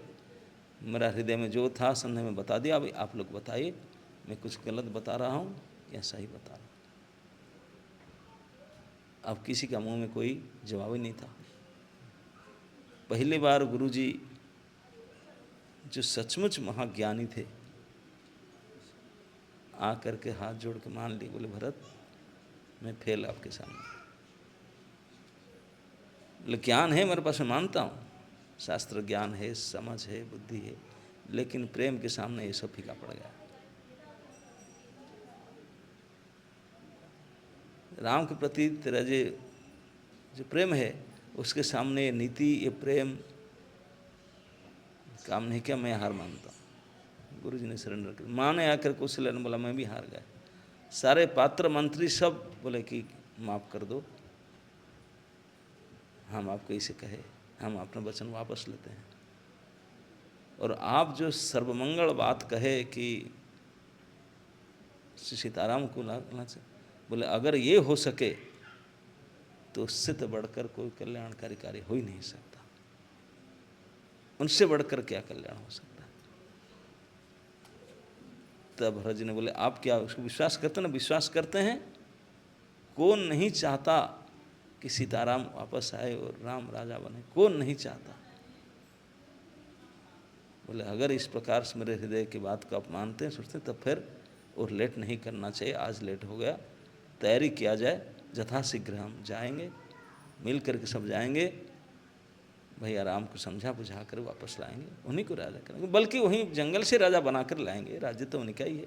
[SPEAKER 1] मेरा हृदय में जो था संदेह में बता दिया, अभी आप लोग बताइए, मैं कुछ गलत बता रहा हूँ या सही बता रहा हूँ। अब किसी का मुंह में कोई जवाब ही नहीं था। पहली बार गुरुजी जो सचमुच महाज्ञानी थे, आ करके हाथ जोड़ के मान लिए, बोले भरत मैं फेल आपके सामने। बोले ज्ञान है मेरे पास, मैं मानता हूँ, शास्त्र ज्ञान है, समझ है, बुद्धि है, लेकिन प्रेम के सामने ये सब फीका पड़ गया। राम के प्रति तेरा जो प्रेम है, उसके सामने नीति, ये प्रेम काम नहीं किया, मैं हार मानता हूँ। गुरु जी ने सरेंडर कर, माने आकर कौशल्या ने बोला मैं भी हार गया। सारे पात्र मंत्री सब बोले कि माफ़ कर दो, हम आपको इसे कहे, हम अपना वचन वापस लेते हैं। और आप जो सर्वमंगल बात कहे कि श्री सीताराम को लाना चाहिए, बोले अगर ये हो सके तो उससे तो बढ़कर कोई कल्याणकारी कार्य हो ही नहीं सकता। उनसे बढ़कर क्या कल्याण हो सकता है। तब भरत जी ने बोले आप क्या उसको विश्वास करते ना? विश्वास करते हैं। कौन नहीं चाहता कि सीताराम वापस आए और राम राजा बने? कौन नहीं चाहता? बोले अगर इस प्रकार से मेरे हृदय की बात को आप मानते हैं, सोचते हैं, तब फिर और लेट नहीं करना चाहिए। आज लेट हो गया, तैयारी किया जाए, यथाशीघ्र हम जाएंगे, मिल करके सब जाएंगे, भैया राम को समझा बुझा कर वापस लाएंगे, उन्हीं को राजा करेंगे, बल्कि वहीं जंगल से राजा बनाकर लाएंगे। राज्य तो उन्हीं का ही है।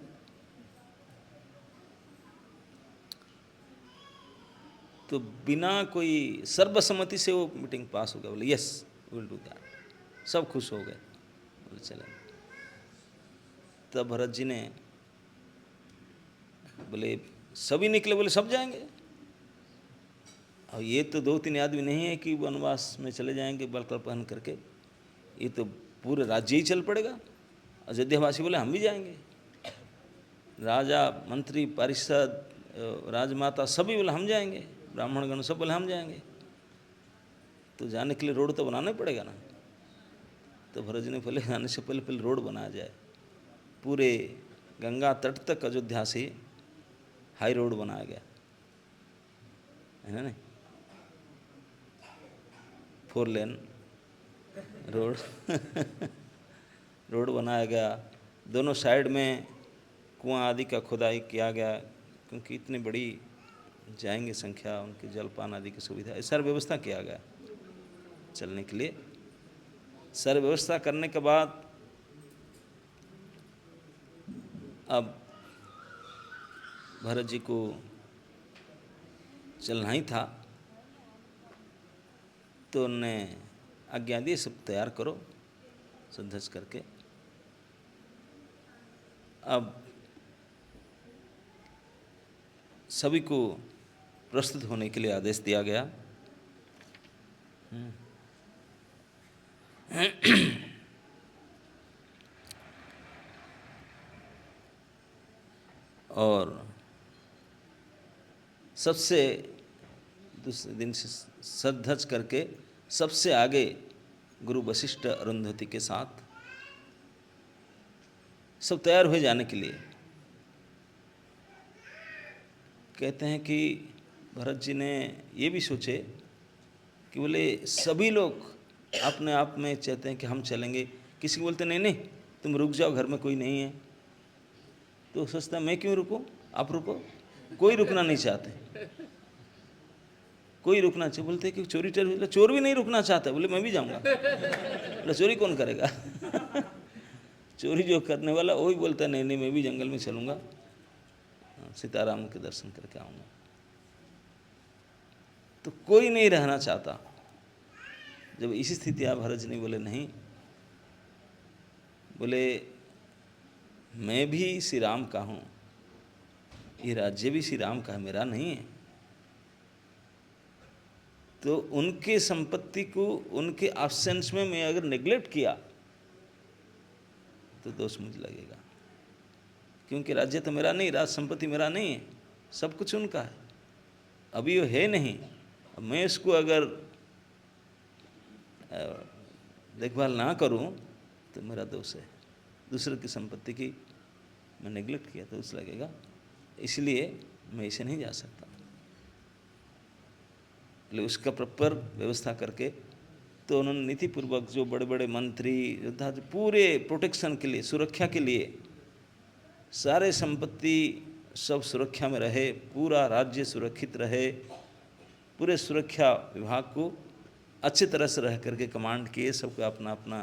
[SPEAKER 1] तो बिना कोई सर्वसम्मति से वो मीटिंग पास हो गया। बोले यस विल डू दैट। सब खुश हो गए, बोले चले। तब भरत जी ने बोले सभी निकले, बोले सब जाएंगे। और ये तो 2-3 आदमी नहीं है कि वनवास में चले जाएंगे बलकर पहन करके, ये तो पूरे राज्य ही चल पड़ेगा। अयोध्यावासी बोले हम भी जाएंगे। राजा मंत्री पारिषद राजमाता सभी बोले हम जाएंगे, ब्राह्मणगण सब बोले हम जाएंगे। तो जाने के लिए रोड तो बनाना पड़ेगा ना। तो भरत जी ने बोले आने से पहले पहले रोड बनाया जाए, पूरे गंगा तट तक अयोध्या से हाई रोड बनाया गया है ना, 4 लेन रोड रोड बनाया गया। दोनों साइड में कुआं आदि का खुदाई किया गया, क्योंकि इतनी बड़ी जाएंगे संख्या, उनके जलपान आदि की सुविधा, इस सारी व्यवस्था किया गया चलने के लिए। सारी व्यवस्था करने के बाद अब भरत जी को चलना ही था, तो उन्होंने आज्ञा दी सब तैयार करो सज करके। अब सभी को प्रस्तुत होने के लिए आदेश दिया गया। और सबसे दूसरे दिन से सज धज करके सबसे आगे गुरु वशिष्ठ अरुंधति के साथ सब तैयार हो जाने के लिए। कहते हैं कि भरत जी ने ये भी सोचे कि बोले सभी लोग अपने आप में चाहते हैं कि हम चलेंगे, किसी को बोलते नहीं नहीं तुम रुक जाओ, घर में कोई नहीं है, तो सोचता मैं क्यों रुकूं, आप रुको। कोई रुकना नहीं चाहते, कोई रुकना चाहिए। बोलते कि चोरी चोर भी नहीं रुकना चाहता, बोले मैं भी जाऊंगा। बोले चोरी कौन करेगा? चोरी जो करने वाला वही बोलता है नहीं नहीं मैं भी जंगल में चलूंगा, सीताराम के दर्शन करके आऊंगा। तो कोई नहीं रहना चाहता। जब इसी स्थिति आप भरत जी ने बोले नहीं, बोले मैं भी श्री राम का हूँ, ये राज्य भी श्री राम का है, मेरा नहीं है। तो उनके संपत्ति को उनके एब्सेंस में मैं अगर नेग्लेक्ट किया तो दोष मुझे लगेगा, क्योंकि राज्य तो मेरा नहीं, राज संपत्ति मेरा नहीं है, सब कुछ उनका है। अभी वो है नहीं, अब मैं इसको अगर देखभाल ना करूं तो मेरा दोष है। दूसरे की संपत्ति की मैं नेग्लेक्ट किया तो दोष लगेगा, इसलिए मैं इसे नहीं जा सकता। इसलिए उसका प्रॉपर व्यवस्था करके तो उन्होंने नीतिपूर्वक जो बड़े बड़े मंत्री योद्धा पूरे प्रोटेक्शन के लिए, सुरक्षा के लिए, सारे संपत्ति सब सुरक्षा में रहे, पूरा राज्य सुरक्षित रहे, पूरे सुरक्षा विभाग को अच्छी तरह से रह करके कमांड किए, सबको अपना अपना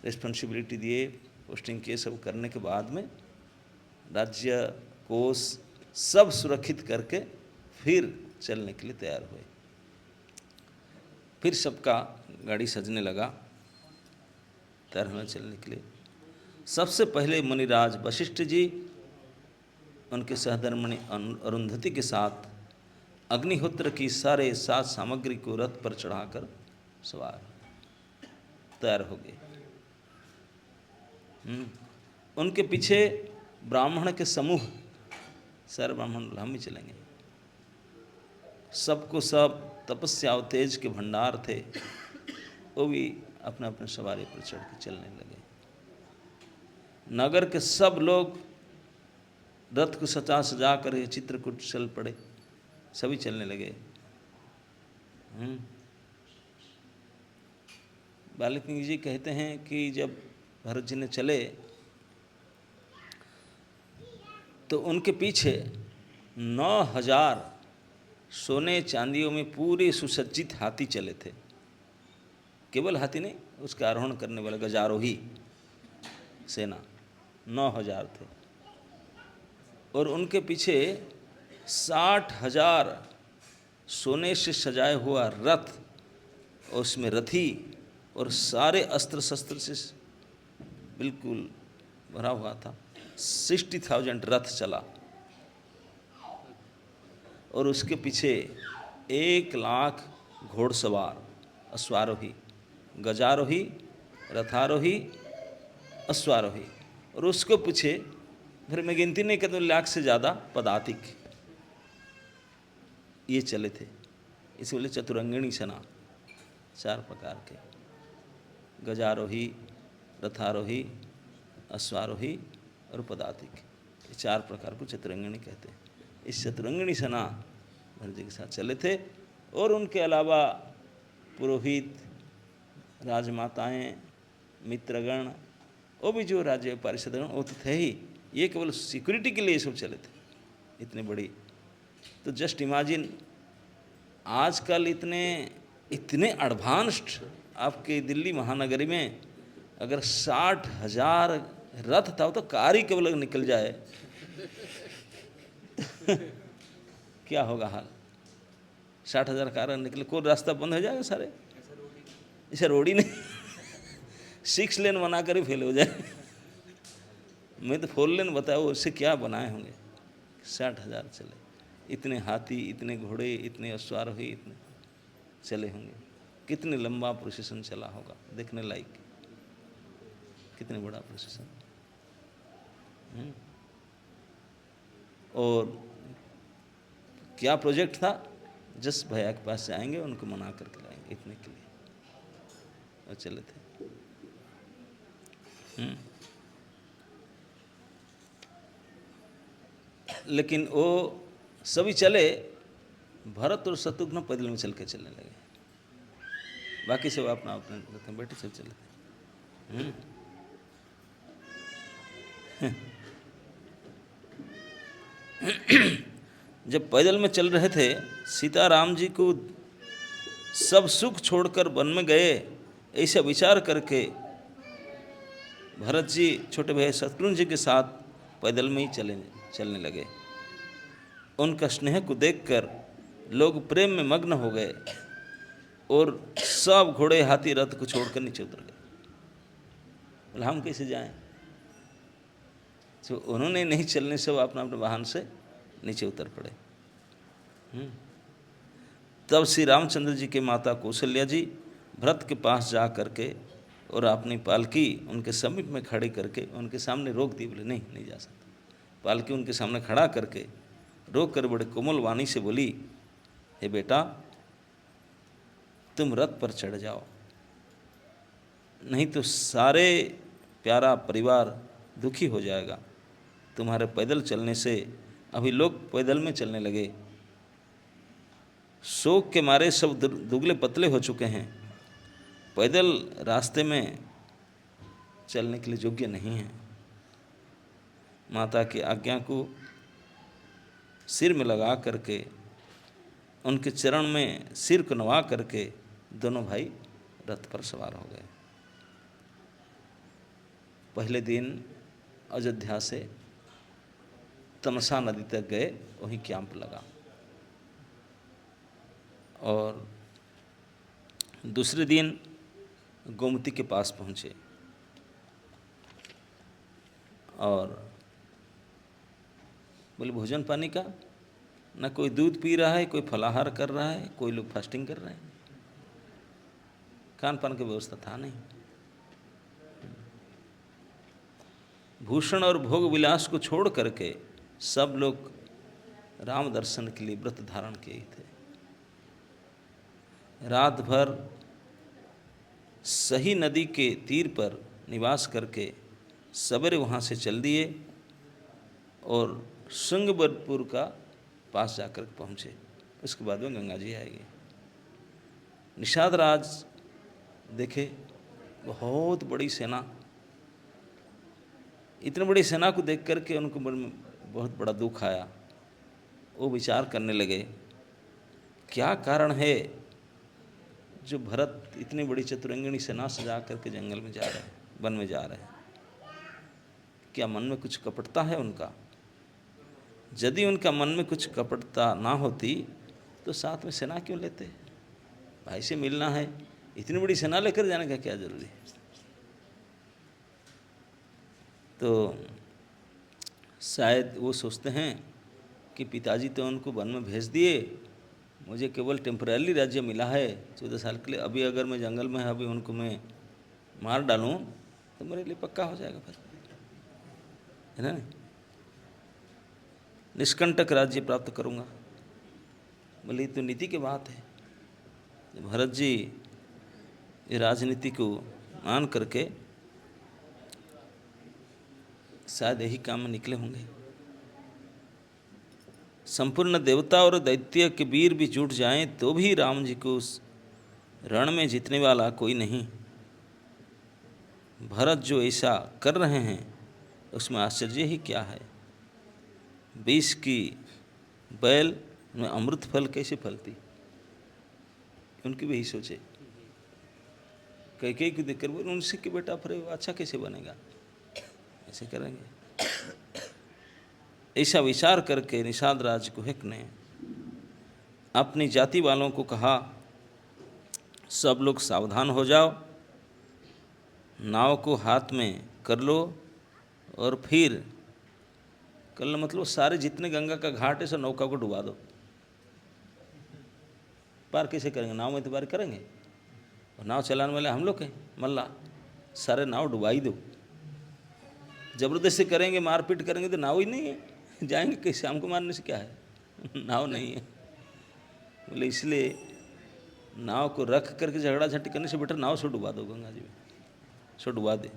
[SPEAKER 1] रिस्पॉन्सिबिलिटी दिए, पोस्टिंग किए। सब करने के बाद में राज्य कोष सब सुरक्षित करके फिर चलने के लिए तैयार हुए। फिर सबका गाड़ी सजने लगा तैयार होने चलने के लिए। सबसे पहले मुनिराज वशिष्ठ जी उनके सहधर्मणि अरुंधति के साथ अग्निहोत्र की सारे साज सामग्री को रथ पर चढ़ाकर सवार तैयार हो गए। उनके पीछे ब्राह्मण के समूह, सारे ब्राह्मण हम ही चलेंगे, सबको सब तपस्या और तेज के भंडार थे, वो भी अपने अपने सवारी पर चढ़ के चलने लगे। नगर के सब लोग रथ को सजा सजा कर चित्रकूट चल पड़े, सभी चलने लगे। वाल्मीकि जी कहते हैं कि जब भरत जी ने चले तो उनके पीछे 9000 सोने चांदियों में पूरे सुसज्जित हाथी चले थे। केवल हाथी नहीं, उसका आरोहण करने वाले गजारोही सेना 9000 थे। और उनके पीछे 60,000 सोने से सजाया हुआ रथ, और उसमें रथी और सारे अस्त्र शस्त्र से बिल्कुल भरा हुआ था। 60,000 रथ चला, और उसके पीछे 1,00,000 घोड़सवार, अश्वारोही, गजारोही, रथारोही, अश्वारोही, और उसको पीछे फिर मैं गिनती नहीं करता, 1,00,000 से ज़्यादा पदातिक ये चले थे। इसी बोले चतुरंगिणी सेना, 4 प्रकार के, गजारोही, रथारोही, अश्वारोही और पदातिक, ये 4 प्रकार को चतुरंगिणी कहते हैं। इस चतुरंगिणी सेना भरत जी के साथ चले थे। और उनके अलावा पुरोहित, राजमाताएं, मित्रगण, वो भी जो राज्य पारिषदगण वो तो थे ही, ये केवल सिक्योरिटी के लिए सब चले थे, इतने बड़ी। तो जस्ट इमेजिन आजकल इतने एडवांस्ड आपके दिल्ली महानगरी में अगर 60,000 रथ था तो कार ही केवल निकल जाए क्या होगा हाल। 60,000 कार निकले, कोई रास्ता बंद हो जाएगा सारे। इसे रोड ही नहीं 6 लेन बनाकर ही फेल हो जाए। मैं तो 4 लेन बताया, उससे क्या बनाए होंगे। 60,000 चले, इतने हाथी, इतने घोड़े, इतने अश्वारोही, इतने चले होंगे। कितने लंबा प्रोसेसन चला होगा, देखने लायक। कितने बड़ा प्रोसेसन। और क्या प्रोजेक्ट था, जस भैया के पास जाएंगे, उनको मना करके लाएंगे, इतने के लिए और चले थे। लेकिन वो सभी चले, भरत और शत्रुघ्न पैदल में चल के चलने लगे, बाकी सब अपना अपने बैठे सब चले थे। जब पैदल में चल रहे थे, सीताराम जी को सब सुख छोड़कर वन में गए, ऐसा विचार करके भरत जी छोटे भाई शत्रुघ्न जी के साथ पैदल में ही चलने लगे। उनका स्नेह को देखकर लोग प्रेम में मग्न हो गए और सब घोड़े, हाथी, रथ को छोड़कर नीचे उतर गए। बोले हम कैसे जाएं। तो उन्होंने नहीं चलने से वो अपना अपने वाहन से नीचे उतर पड़े। तब श्री रामचंद्र जी के माता कौशल्या जी भरत के पास जा करके और अपनी पालकी उनके समीप में खड़ी करके उनके सामने रोक दी। बोले नहीं जा सकता। पालकी उनके सामने खड़ा करके रोक कर बड़े कोमल वाणी से बोली, हे बेटा, तुम रथ पर चढ़ जाओ, नहीं तो सारे प्यारा परिवार दुखी हो जाएगा। तुम्हारे पैदल चलने से अभी लोग पैदल में चलने लगे, शोक के मारे सब दुबले पतले हो चुके हैं, पैदल रास्ते में चलने के लिए योग्य नहीं है। माता की आज्ञा को सिर में लगा करके, उनके चरण में सिर को नवा करके दोनों भाई रथ पर सवार हो गए। पहले दिन अयोध्या से तमसा नदी तक गए, वहीं कैंप लगा। और दूसरे दिन गोमती के पास पहुँचे और बोले भोजन पानी का ना कोई दूध पी रहा है, कोई फलाहार कर रहा है, कोई लोग फास्टिंग कर रहे हैं, खान पान की व्यवस्था था नहीं। भूषण और भोग विलास को छोड़ करके सब लोग राम दर्शन के लिए व्रत धारण किए थे। रात भर सही नदी के तीर पर निवास करके सवेरे वहाँ से चल दिए और श्रृंगबरपुर का पास जाकर पहुँचे। उसके बाद में गंगा जी आएगी। निषाद राज देखे बहुत बड़ी सेना, इतनी बड़ी सेना को देख करके उनको बहुत बड़ा दुख आया। वो विचार करने लगे, क्या कारण है जो भरत इतनी बड़ी चतुरंगिणी सेना सजा करके जंगल में जा रहे हैं, वन में जा रहे हैं। क्या मन में कुछ कपटता है उनका? यदि उनका मन में कुछ कपटता ना होती तो साथ में सेना क्यों लेते? भाई से मिलना है, इतनी बड़ी सेना लेकर जाने का क्या जरूरी है? तो शायद वो सोचते हैं कि पिताजी तो उनको वन में भेज दिए, मुझे केवल टेम्पररी राज्य मिला है 14 साल के लिए। अभी अगर मैं जंगल में अभी उनको मैं मार डालूं तो मेरे लिए पक्का हो जाएगा फिर, है ना? निष्कंटक राज्य प्राप्त करूंगा। बोले तो नीति की बात है। भरत जी ये राजनीति को मान करके शायद यही काम में निकले होंगे। संपूर्ण देवता और दैत्य के वीर भी जुट जाएं तो भी राम जी को उस रण में जीतने वाला कोई नहीं। भरत जो ऐसा कर रहे हैं उसमें आश्चर्य ही क्या है? 20 की बैल में अमृत फल कैसे फलती? उनकी भी यही सोचे। कैकेयी को देखकर बोले उनसे कि बेटा फिर अच्छा कैसे बनेगा, ऐसे करेंगे। ऐसा विचार करके निषाद राज कुहक ने अपनी जाति वालों को कहा, सब लोग सावधान हो जाओ, नाव को हाथ में कर लो और फिर कर लो, मतलब सारे जितने गंगा का घाट है सब नौका को डुबा दो। पार कैसे करेंगे, नाव में तो पार करेंगे, और नाव चलाने वाले हम लोग हैं मल्ला, सारे नाव डुबाई दो। ज़बरदस्ती करेंगे, मारपीट करेंगे तो नाव ही नहीं है, जाएंगे कैसे, हमको मारने से क्या है, नाव नहीं है। बोले इसलिए नाव को रख करके झगड़ा झंटी करने से बेटर नाव से डुबा दो, गंगा जी में सो डुबा दे,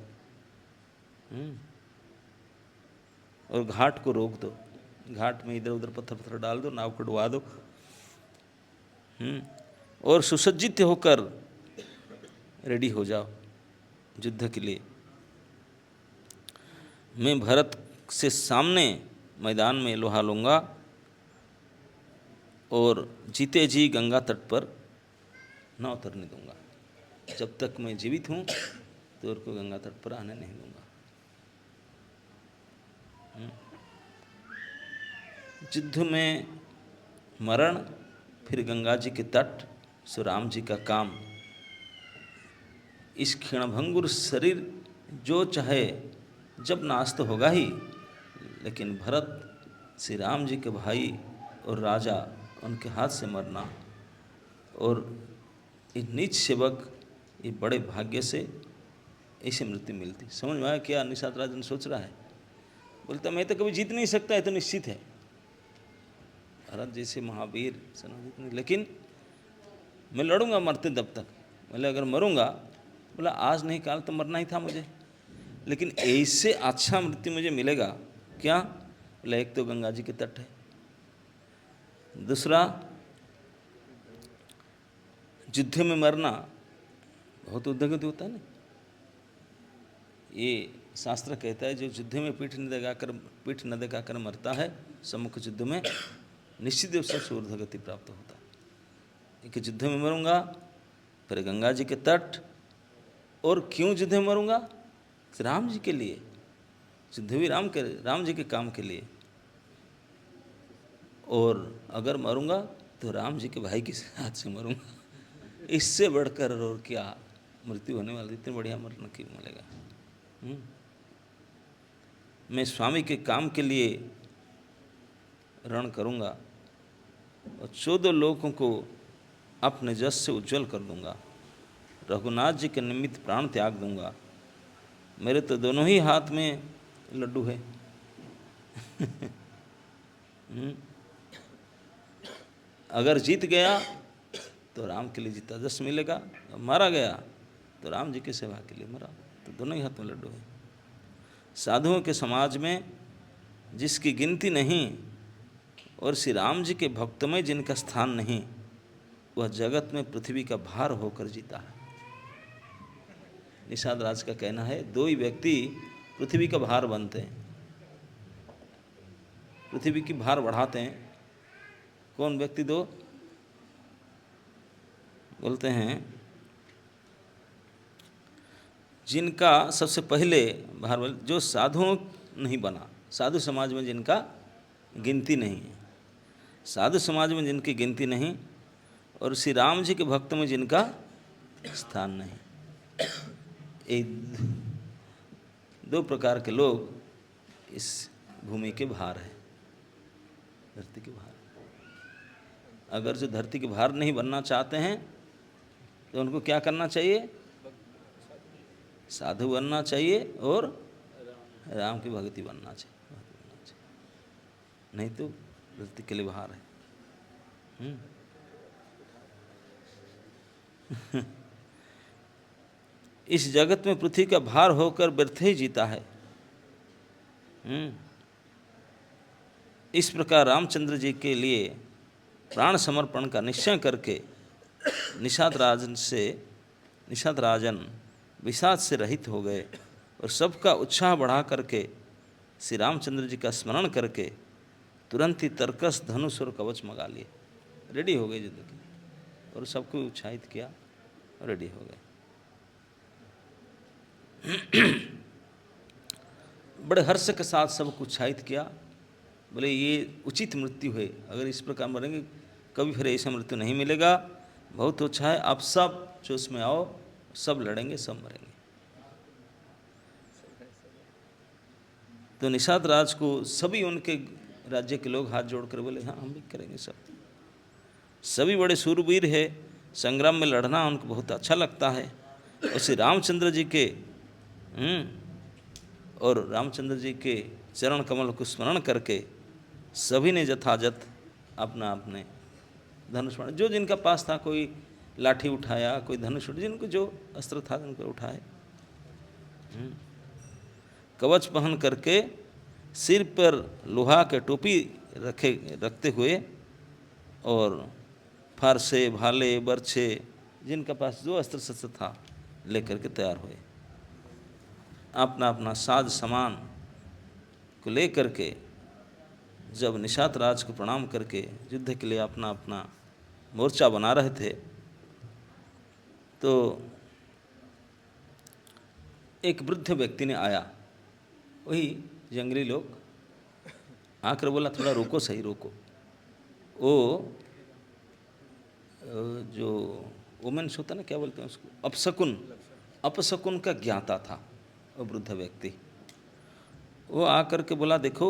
[SPEAKER 1] और घाट को रोक दो, घाट में इधर उधर पत्थर पत्थर डाल दो, नाव को डुबा दो, और सुसज्जित होकर रेडी हो जाओ युद्ध के लिए। मैं भरत से सामने मैदान में लोहा लूँगा और जीते जी गंगा तट पर न उतरने दूंगा। जब तक मैं जीवित हूँ तो उनको गंगा तट पर आने नहीं दूंगा। युद्ध में मरण, फिर गंगा जी के तट, सो राम जी का काम। इस क्षणभंगुर शरीर जो चाहे जब नाश तो होगा ही, लेकिन भरत श्री राम जी के भाई और राजा, उनके हाथ से मरना और ये नीच सेवक, ये बड़े भाग्य से ऐसी मृत्यु मिलती। समझ में आया क्या निषाद राजन सोच रहा है? बोलता मैं तो कभी जीत नहीं सकता, है तो निश्चित है, भरत जैसे महावीर सनाजित नहीं, लेकिन मैं लड़ूंगा मरते दब तक। बोले अगर मरूंगा, बोला आज नहीं काल तो मरना ही था मुझे, लेकिन ऐसे अच्छा मृत्यु मुझे मिलेगा क्या? बोला एक तो गंगा जी के तट है, दूसरा युद्ध में मरना बहुत उद्दगति होता है ना। ये शास्त्र कहता है जो युद्ध में पीठ न दिखाकर मरता है, सम्मुख युद्ध में निश्चित रूप से ऊर्ध्वगति प्राप्त होता है। एक युद्ध में मरूंगा, फिर गंगा जी के तट, और क्यों युद्ध में मरूंगा? राम जी के लिए, युद्ध भी राम जी के काम के लिए, और अगर मरूंगा तो राम जी के भाई के हाथ से मरूंगा। इससे बढ़कर और क्या मृत्यु होने वाली, इतनी बढ़िया मरना क्यों मिलेगा। मैं स्वामी के काम के लिए रण करूंगा और 14 लोगों को अपने जस से उज्जवल कर दूंगा, रघुनाथ जी के निमित्त प्राण त्याग दूंगा। मेरे तो दोनों ही हाथ में लड्डू है। अगर जीत गया तो राम के लिए जीता जस मिलेगा, मारा गया तो राम जी की सेवा के लिए मरा, तो दोनों ही हाथ में लड्डू है। साधुओं के समाज में जिसकी गिनती नहीं और श्री राम जी के भक्त में जिनका स्थान नहीं, वह जगत में पृथ्वी का भार होकर जीता है। निषाद राज का कहना है, दो ही व्यक्ति पृथ्वी का भार बनते हैं, पृथ्वी की भार बढ़ाते हैं। कौन व्यक्ति? दो बोलते हैं जिनका सबसे पहले भार, जो साधुओं नहीं बना, साधु समाज में जिनका गिनती नहीं है, साधु समाज में जिनकी गिनती नहीं, और श्री राम जी के भक्त में जिनका स्थान नहीं, ये दो प्रकार के लोग इस भूमि के भार हैं, धरती के भार। अगर जो धरती के भार नहीं बनना चाहते हैं तो उनको क्या करना चाहिए? साधु बनना चाहिए और राम की भक्ति बनना चाहिए, नहीं तो धरती के लिए भार है। इस जगत में पृथ्वी का भार होकर व्यर्थ ही जीता है। इस प्रकार रामचंद्र जी के लिए प्राण समर्पण का निश्चय करके निषाद राजन विषाद से रहित हो गए और सबका उत्साह बढ़ा करके श्री रामचंद्र जी का स्मरण करके तुरंत ही तरकस, धनुष और कवच मंगा लिए, रेडी हो गए युद्ध के, और सबको उत्साहित किया और रेडी हो गए। बड़े हर्ष के साथ सबको उत्साहित किया। बोले ये उचित मृत्यु है, अगर इस प्रकार मरेंगे कभी फिर ऐसा मृत्यु नहीं मिलेगा। बहुत अच्छा है, आप सब जो उसमें आओ, सब लड़ेंगे, सब मरेंगे। तो निषाद राज को सभी उनके राज्य के लोग हाथ जोड़कर बोले हाँ हम भी करेंगे। सब सभी बड़े सूरवीर है, संग्राम में लड़ना उनको बहुत अच्छा लगता है। और श्री रामचंद्र जी के और रामचंद्र जी के चरण कमल को स्मरण करके सभी ने यथाजथ अपना अपने धनुष बाण, जो जिनका पास था, कोई लाठी उठाया, कोई धनुष, जिनको जो अस्त्र था उनको उठाए। कवच पहन करके सिर पर लोहा के टोपी रखते हुए और फारसे, भाले, बर्छे, जिनका पास जो अस्त्र शस्त्र था लेकर के तैयार हुए। अपना अपना साज सामान को लेकर के जब निषाद राज को प्रणाम करके युद्ध के लिए अपना अपना मोर्चा बना रहे थे, तो एक वृद्ध व्यक्ति ने आया, वही जंगली लोग, आकर बोला थोड़ा रोको, सही रोको। वो जो वुमेन्स होता ना, क्या बोलते हैं उसको, अपशकुन का ज्ञाता था वो वृद्ध व्यक्ति। वो आकर के बोला देखो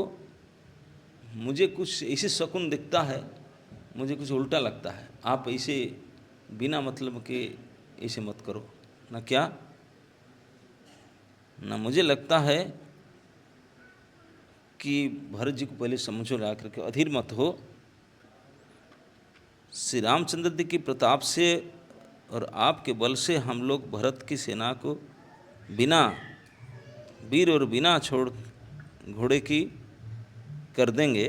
[SPEAKER 1] मुझे कुछ ऐसे शकुन दिखता है, मुझे कुछ उल्टा लगता है, आप ऐसे बिना मतलब के ऐसे मत करो ना। क्या ना, मुझे लगता है कि भरत जी को पहले समझो, ला करके अधीर मत हो। श्री रामचंद्र जी की प्रताप से और आपके बल से हम लोग भरत की सेना को बिना वीर और बिना छोड़ घोड़े की कर देंगे।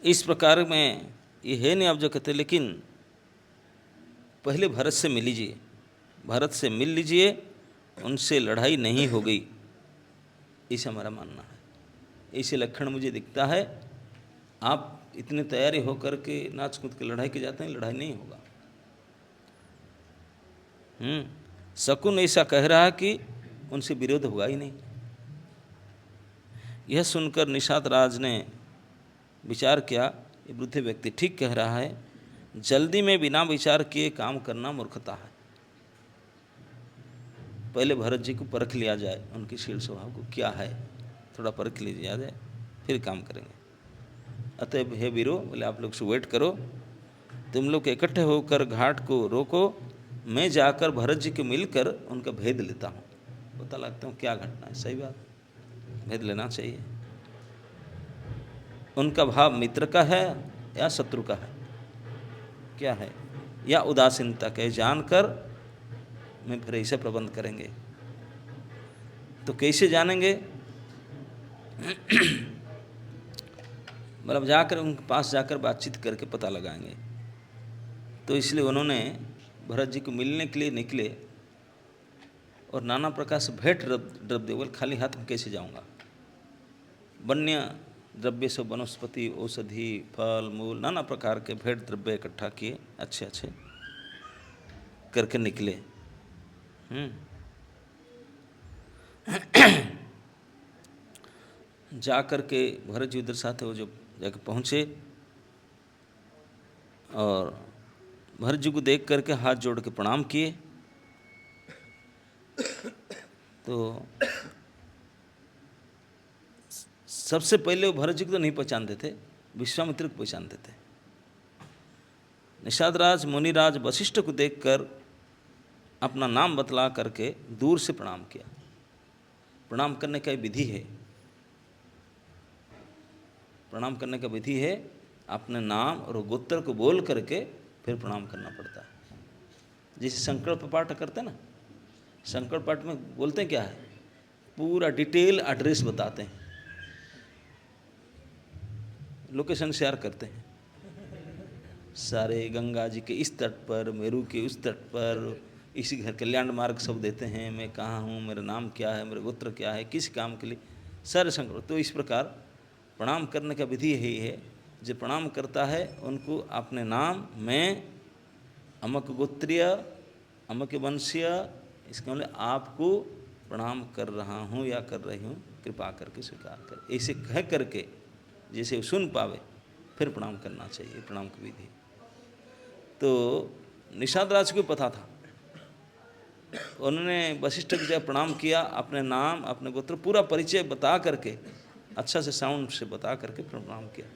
[SPEAKER 1] इस प्रकार में ये है नहीं आप जो कहते, लेकिन पहले भरत से मिल लीजिए, भरत से मिल लीजिए, उनसे लड़ाई नहीं हो गई, ऐसा हमारा मानना है। ऐसे लक्षण मुझे दिखता है, आप इतने तैयारी होकर के नाच कूद के लड़ाई के जाते हैं, लड़ाई नहीं होगा। शकुन ऐसा कह रहा है कि उनसे विरोध होगा ही नहीं। यह सुनकर निषाद राज ने विचार किया, ये वृद्ध व्यक्ति ठीक कह रहा है, जल्दी में बिना विचार किए काम करना मूर्खता है। पहले भरत जी को परख लिया जाए, उनकी शील स्वभाव को क्या है, थोड़ा परख लिया जाए, फिर काम करेंगे। अतः हे वीरो, बोले आप लोग वेट करो, तुम लोग इकट्ठे होकर घाट को रोको, मैं जाकर भरत जी को मिलकर उनका भेद लेता हूँ, पता लगता हूँ क्या घटना है। सही बात, भेद लेना चाहिए। उनका भाव मित्र का है या शत्रु का है, क्या है, या उदासीनता का, जानकर मैं फिर ऐसे प्रबंध करेंगे। तो कैसे जानेंगे? मतलब जाकर उनके पास जाकर बातचीत करके पता लगाएंगे। तो इसलिए उन्होंने भरत जी को मिलने के लिए निकले और नाना प्रकार से भेंट द्रव्य, बोल खाली हाथ में कैसे जाऊंगा, वन्य द्रव्य से वनस्पति, औषधि, फल मूल, नाना प्रकार के भेंट द्रव्य इकट्ठा किए, अच्छे अच्छे करके निकले। जा कर के भरत जी उधर साथ वो जो जाकर पहुँचे और भरत जी को देख करके हाथ जोड़ के प्रणाम किए। तो सबसे पहले वो भरत जी को तो नहीं पहचानते थे, विश्वामित्र को पहचानते थे। निषाद राज मुनिराज वशिष्ठ को देखकर अपना नाम बतला करके दूर से प्रणाम किया। प्रणाम करने का विधि है, प्रणाम करने का विधि है, अपने नाम और गोत्र को बोल करके फिर प्रणाम करना पड़ता है। जैसे संकल्प पाठ करते हैं ना, संकल्प पाठ में बोलते हैं क्या है, पूरा डिटेल एड्रेस बताते हैं, लोकेशन शेयर करते हैं सारे, गंगा जी के इस तट पर, मेरू के उस तट पर, इसी घर के लैंडमार्क सब देते हैं, मैं कहाँ हूँ, मेरा नाम क्या है, मेरा गोत्र क्या है, किस काम के लिए, सारे संकल्प। तो इस प्रकार प्रणाम करने का विधि यही है, जो प्रणाम करता है उनको अपने नाम में अमक गोत्रीय अमक वंशीय, इसका मतलब आपको प्रणाम कर रहा हूँ या कर रही हूँ, कृपा करके स्वीकार कर। ऐसे कह करके जैसे सुन पावे फिर प्रणाम करना चाहिए, प्रणाम की विधि। तो निषाद राज को पता था, उन्होंने वशिष्ठ को जब प्रणाम किया, अपने नाम अपने गोत्र पूरा परिचय बता करके, अच्छा से साउंड से बता करके प्रणाम किया।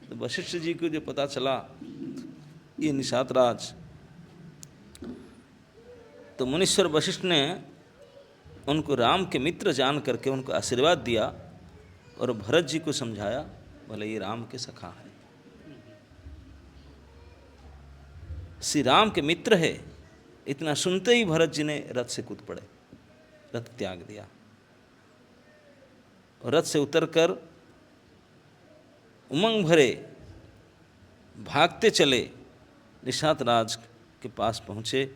[SPEAKER 1] तो वशिष्ठ जी को जो पता चला ये निषाद राज, तो मुनीश्वर वशिष्ठ ने उनको राम के मित्र जान करके उनको आशीर्वाद दिया और भरत जी को समझाया, बोले ये राम के सखा है, श्री राम के मित्र है। इतना सुनते ही भरत जी ने रथ से कूद पड़े, रथ त्याग दिया और रथ से उतरकर उमंग भरे भागते चले निषाद राज के पास पहुँचे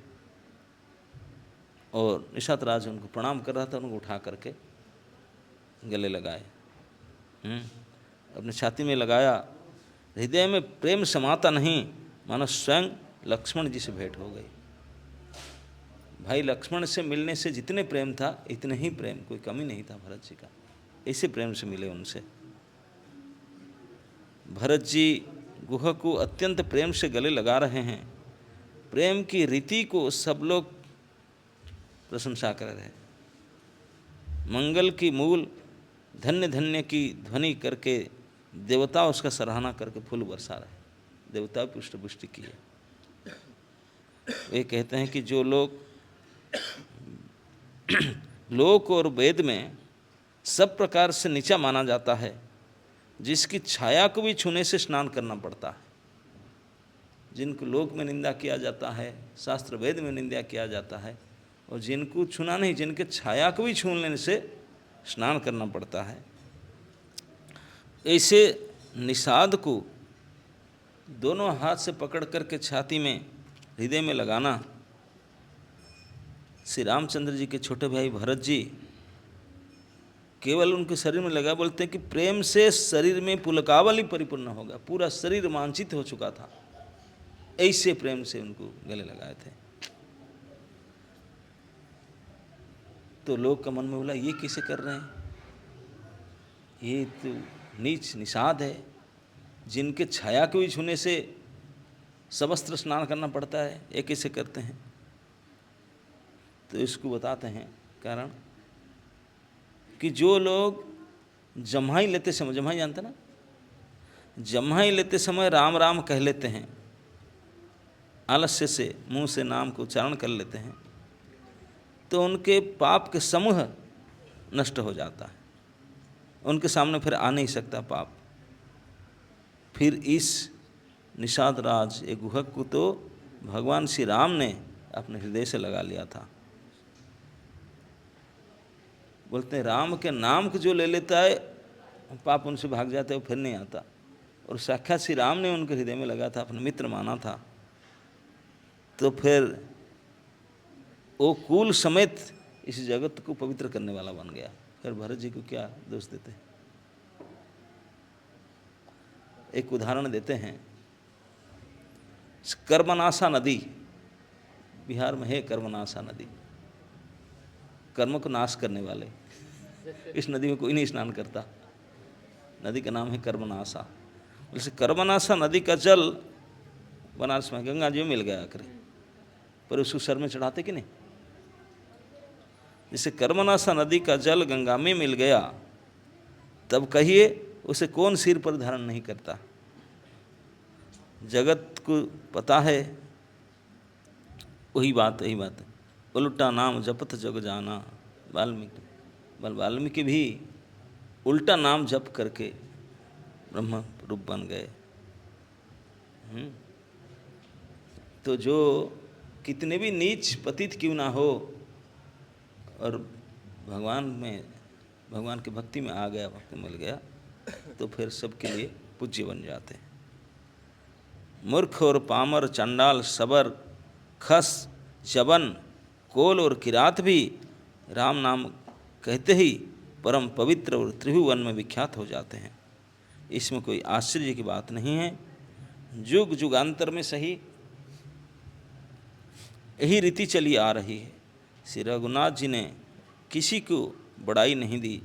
[SPEAKER 1] और निषाद राज उनको प्रणाम कर रहा था, उनको उठा करके गले लगाए, अपने छाती में लगाया। हृदय में प्रेम समाता नहीं, मानो स्वयं लक्ष्मण जी से भेंट हो गई। भाई लक्ष्मण से मिलने से जितने प्रेम था इतने ही प्रेम, कोई कमी नहीं था भरत जी का, ऐसे प्रेम से मिले उनसे। भरत जी गुह को अत्यंत प्रेम से गले लगा रहे हैं। प्रेम की रीति को सब लोग प्रशंसा कर रहे हैं। मंगल की मूल धन्य धन्य की ध्वनि करके देवता उसका सराहना करके फूल बरसा रहे, देवता पुष्ट पुष्टि की है। वे कहते हैं कि जो लोग लोक और वेद में सब प्रकार से नीचा माना जाता है, जिसकी छाया को भी छूने से स्नान करना पड़ता है, जिनको लोक में निंदा किया जाता है, शास्त्र वेद में निंदा किया जाता है, और जिनको छूना नहीं, जिनके छाया को भी छू लेने से स्नान करना पड़ता है, ऐसे निषाद को दोनों हाथ से पकड़ करके छाती में हृदय में लगाना। श्री रामचंद्र जी के छोटे भाई भरत जी केवल उनके शरीर में लगा, बोलते हैं कि प्रेम से शरीर में पुलकावली परिपूर्ण हो गया, पूरा शरीर रोमांचित हो चुका था, ऐसे प्रेम से उनको गले लगाए थे। तो लोग का मन में बोला ये कैसे कर रहे हैं, ये तो नीच निषाद है, जिनके छाया को भी छूने से सबस्त्र स्नान करना पड़ता है, ये कैसे करते हैं। तो इसको बताते हैं कारण कि जो लोग जम्हाई लेते समय, जम्हाई जानते ना, जम्हाई लेते समय राम राम कह लेते हैं, आलस्य से मुंह से नाम को उच्चारण कर लेते हैं, तो उनके पाप के समूह नष्ट हो जाता है, उनके सामने फिर आ नहीं सकता पाप। फिर इस निषाद राज एक गुहक को तो भगवान श्री राम ने अपने हृदय से लगा लिया था। बोलते हैं राम के नाम को जो ले लेता है पाप उनसे भाग जाता है, वो फिर नहीं आता। और साक्षात श्री राम ने उनके हृदय में लगा था, अपने मित्र माना था, तो फिर वो कुल समेत इस जगत को पवित्र करने वाला बन गया। फिर भरत जी को क्या दोष देते हैं। एक उदाहरण देते हैं, कर्मनाशा नदी, बिहार में है कर्मनाशा नदी, कर्म को नाश करने वाले, इस नदी में कोई नहीं स्नान करता, नदी का नाम है कर्मनाशा। जैसे कर्मनाशा नदी का जल बनारस में गंगा जी में मिल गया करे, पर उसको सर में चढ़ाते कि नहीं। जैसे कर्मनाशा नदी का जल गंगा में मिल गया, तब कहिए उसे कौन सिर पर धारण नहीं करता। जगत को पता है वही बात उल्टा नाम जपत जग जाना। वाल्मीकि भी उल्टा नाम जप करके ब्रह्म रूप बन गए। तो जो कितने भी नीच पतित क्यों ना हो और भगवान की भक्ति में आ गया, भक्ति मिल गया, तो फिर सबके लिए पूज्य बन जाते हैं। मूर्ख और पामर, चंडाल, सबर, खस, जबन, कोल और किरात भी राम नाम कहते ही परम पवित्र और त्रिभुवन में विख्यात हो जाते हैं। इसमें कोई आश्चर्य की बात नहीं है। युग युगांतर में सही, यही रीति चली आ रही है। श्री रघुनाथ जी ने किसी को बड़ाई नहीं दी।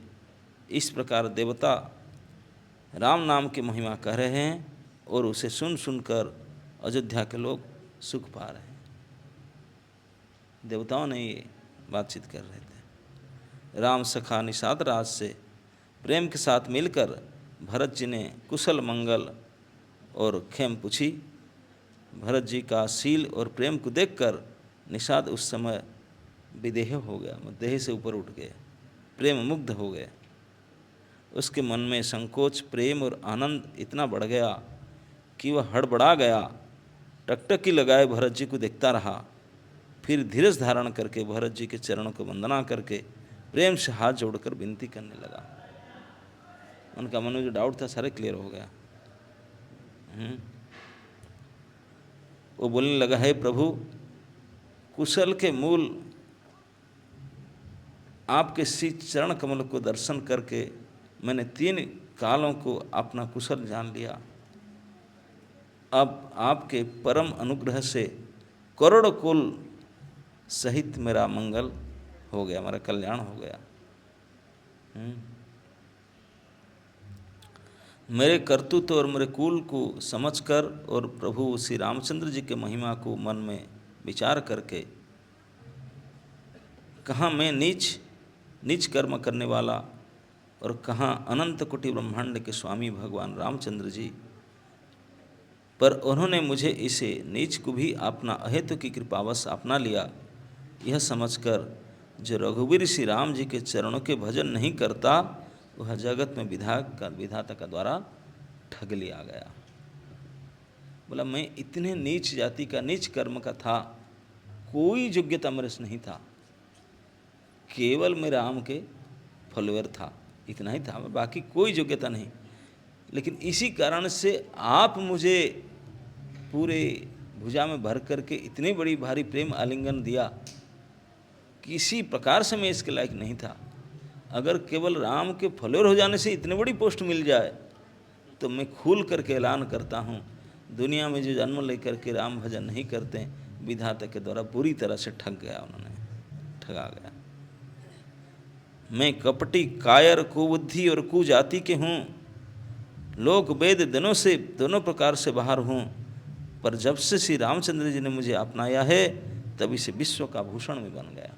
[SPEAKER 1] इस प्रकार देवता राम नाम की महिमा कह रहे हैं और उसे सुन सुनकर अयोध्या के लोग सुख पा रहे हैं। देवताओं ने ये बातचीत कर रहे थे। राम सखा निषाद राज से प्रेम के साथ मिलकर भरत जी ने कुशल मंगल और खेम पूछी। भरत जी का शील और प्रेम को देखकर निषाद उस समय विदेह हो गया, देह से ऊपर उठ गए, प्रेम मुग्ध हो गए। उसके मन में संकोच, प्रेम और आनंद इतना बढ़ गया कि वह हड़बड़ा गया, टकटकी लगाए भरत जी को देखता रहा। फिर धीरज धारण करके भरत जी के चरणों को वंदना करके प्रेम से हाथ जोड़कर विनती करने लगा। उनका मन में जो डाउट था सारे क्लियर हो गया। वो बोलने लगा, हे प्रभु, कुशल के मूल आपके श्री चरण कमल को दर्शन करके मैंने 3 कालों को अपना कुशल जान लिया। अब आपके परम अनुग्रह से करोड़ कुल सहित मेरा मंगल हो गया, मेरा कल्याण हो गया। मेरे कर्तृत्व और मेरे कुल को समझकर और प्रभु श्री रामचंद्र जी के महिमा को मन में विचार करके, कहाँ मैं नीच कर्म करने वाला और कहाँ अनंत कोटि ब्रह्मांड के स्वामी भगवान रामचंद्र जी, पर उन्होंने मुझे इसे नीच को भी अपना अहेतु की कृपावश अपना लिया। यह समझकर जो रघुवीर श्री राम जी के चरणों के भजन नहीं करता, वह जगत में विधाता का द्वारा ठग लिया गया। बोला, मैं इतने नीच जाति का, नीच कर्म का था, कोई योग्यता मेरे से नहीं था, केवल मैं राम के फॉलोअर था, इतना ही था, बाकी कोई योग्यता नहीं। लेकिन इसी कारण से आप मुझे पूरे भुजा में भर करके इतनी बड़ी भारी प्रेम आलिंगन दिया, किसी प्रकार से मैं इसके लायक नहीं था। अगर केवल राम के फॉलोअर हो जाने से इतनी बड़ी पोस्ट मिल जाए तो मैं खुल करके ऐलान करता हूँ, दुनिया में जो जन्म लेकर के राम भजन नहीं करते, विधाता के द्वारा बुरी तरह से ठग गया, उन्होंने ठगा गया। मैं कपटी, कायर, कुबुद्धि और कुजाति के हूँ, लोक वेद दोनों प्रकार से बाहर हूँ, पर जब से श्री रामचंद्र जी ने मुझे अपनाया है तभी से विश्व का भूषण में बन गया।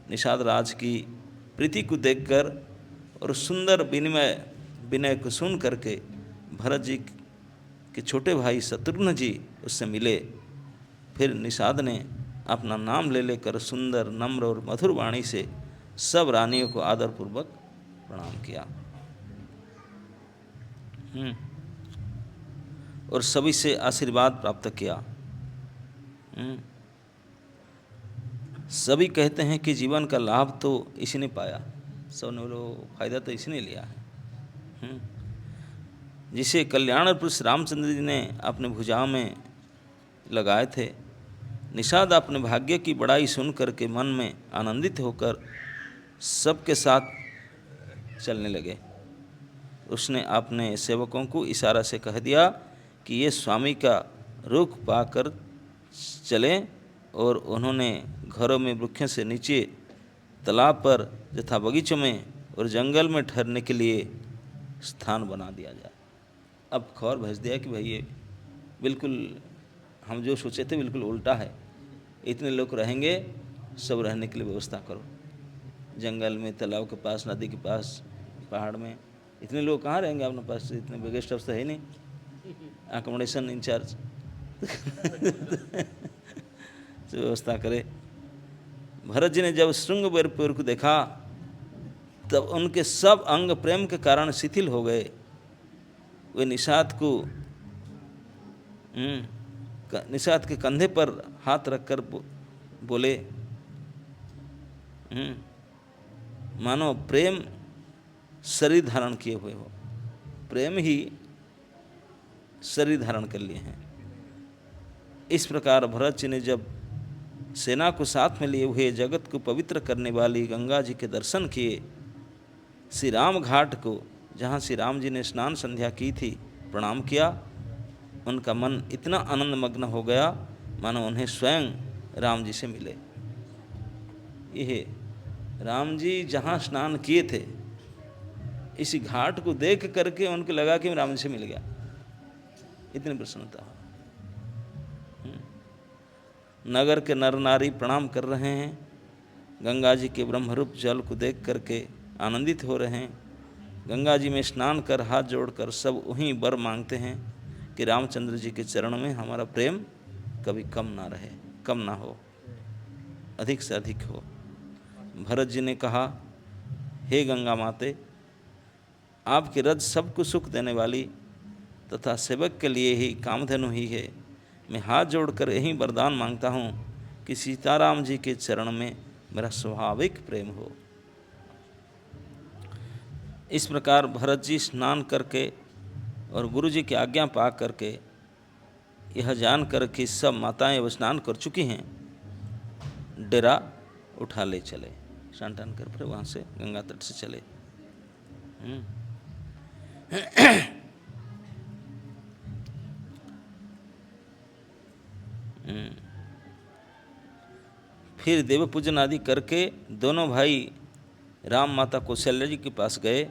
[SPEAKER 1] निषाद राज की प्रीति को देखकर और सुंदर विनय को सुन करके भरत जी के छोटे भाई शत्रुघ्न जी उससे मिले। फिर निषाद ने अपना नाम ले लेकर सुंदर, नम्र और मधुर वाणी से सब रानियों को आदरपूर्वक प्रणाम किया और सभी से आशीर्वाद प्राप्त किया। सभी कहते हैं कि जीवन का लाभ तो इसी ने पाया, सब ने फायदा तो इसी ने लिया है। जिसे कल्याण पुरुष रामचंद्र जी ने अपने भुजाओं में लगाए थे। निषाद अपने भाग्य की बड़ाई सुन करके मन में आनंदित होकर सबके साथ चलने लगे। उसने अपने सेवकों को इशारा से कह दिया कि ये स्वामी का रुख पाकर चलें, और उन्होंने घरों में वृक्षों से नीचे, तालाब पर तथा बगीचों में और जंगल में ठहरने के लिए स्थान बना दिया जाए। अब खबर भेज दिया कि भाई ये बिल्कुल हम जो सोचे थे बिल्कुल उल्टा है, इतने लोग रहेंगे, सब रहने के लिए व्यवस्था करो। जंगल में, तालाब के पास, नदी के पास, पहाड़ में इतने लोग कहाँ रहेंगे अपने पास, इतने गेस्ट हाउस तो है नहीं, अकोमोडेशन इंचार्ज व्यवस्था करे। भरत जी ने जब श्रृंगबेरपुर को देखा तब उनके सब अंग प्रेम के कारण शिथिल हो गए। वे निषाद के कंधे पर हाथ रखकर बोले, मानो प्रेम शरीर धारण किए हुए हो, प्रेम ही शरीर धारण कर लिए हैं। इस प्रकार भरत जी ने जब सेना को साथ में लिए हुए जगत को पवित्र करने वाली गंगा जी के दर्शन किए, श्री राम घाट को, जहाँ श्री राम जी ने स्नान संध्या की थी, प्रणाम किया उनका मन इतना आनंद मग्न हो गया मानो उन्हें स्वयं राम जी से मिले। यह राम जी जहाँ स्नान किए थे इसी घाट को देख करके उनको लगा कि मैं राम जी से मिल गया, इतनी प्रसन्नता। नगर के नर नारी प्रणाम कर रहे हैं, गंगा जी के ब्रह्मरूप जल को देख करके आनंदित हो रहे हैं। गंगा जी में स्नान कर हाथ जोड़कर सब वहीं वर मांगते हैं कि रामचंद्र जी के चरण में हमारा प्रेम कभी कम ना रहे, कम ना हो, अधिक से अधिक हो। भरत जी ने कहा, हे गंगा माते, आपकी रज सबको सुख देने वाली तथा सेवक के लिए ही कामधेनु ही है। मैं हाथ जोड़कर यही वरदान मांगता हूँ कि सीताराम जी के चरण में मेरा स्वाभाविक प्रेम हो। इस प्रकार भरत जी स्नान करके और गुरु जी की आज्ञा पा करके यह जानकर कि सब माताएं अब स्नान कर चुकी हैं, डेरा उठा ले चले। स्नान टान कर फिर वहाँ से गंगा तट से चले। फिर देव पूजन आदि करके दोनों भाई राम माता कौशल्या जी के पास गए।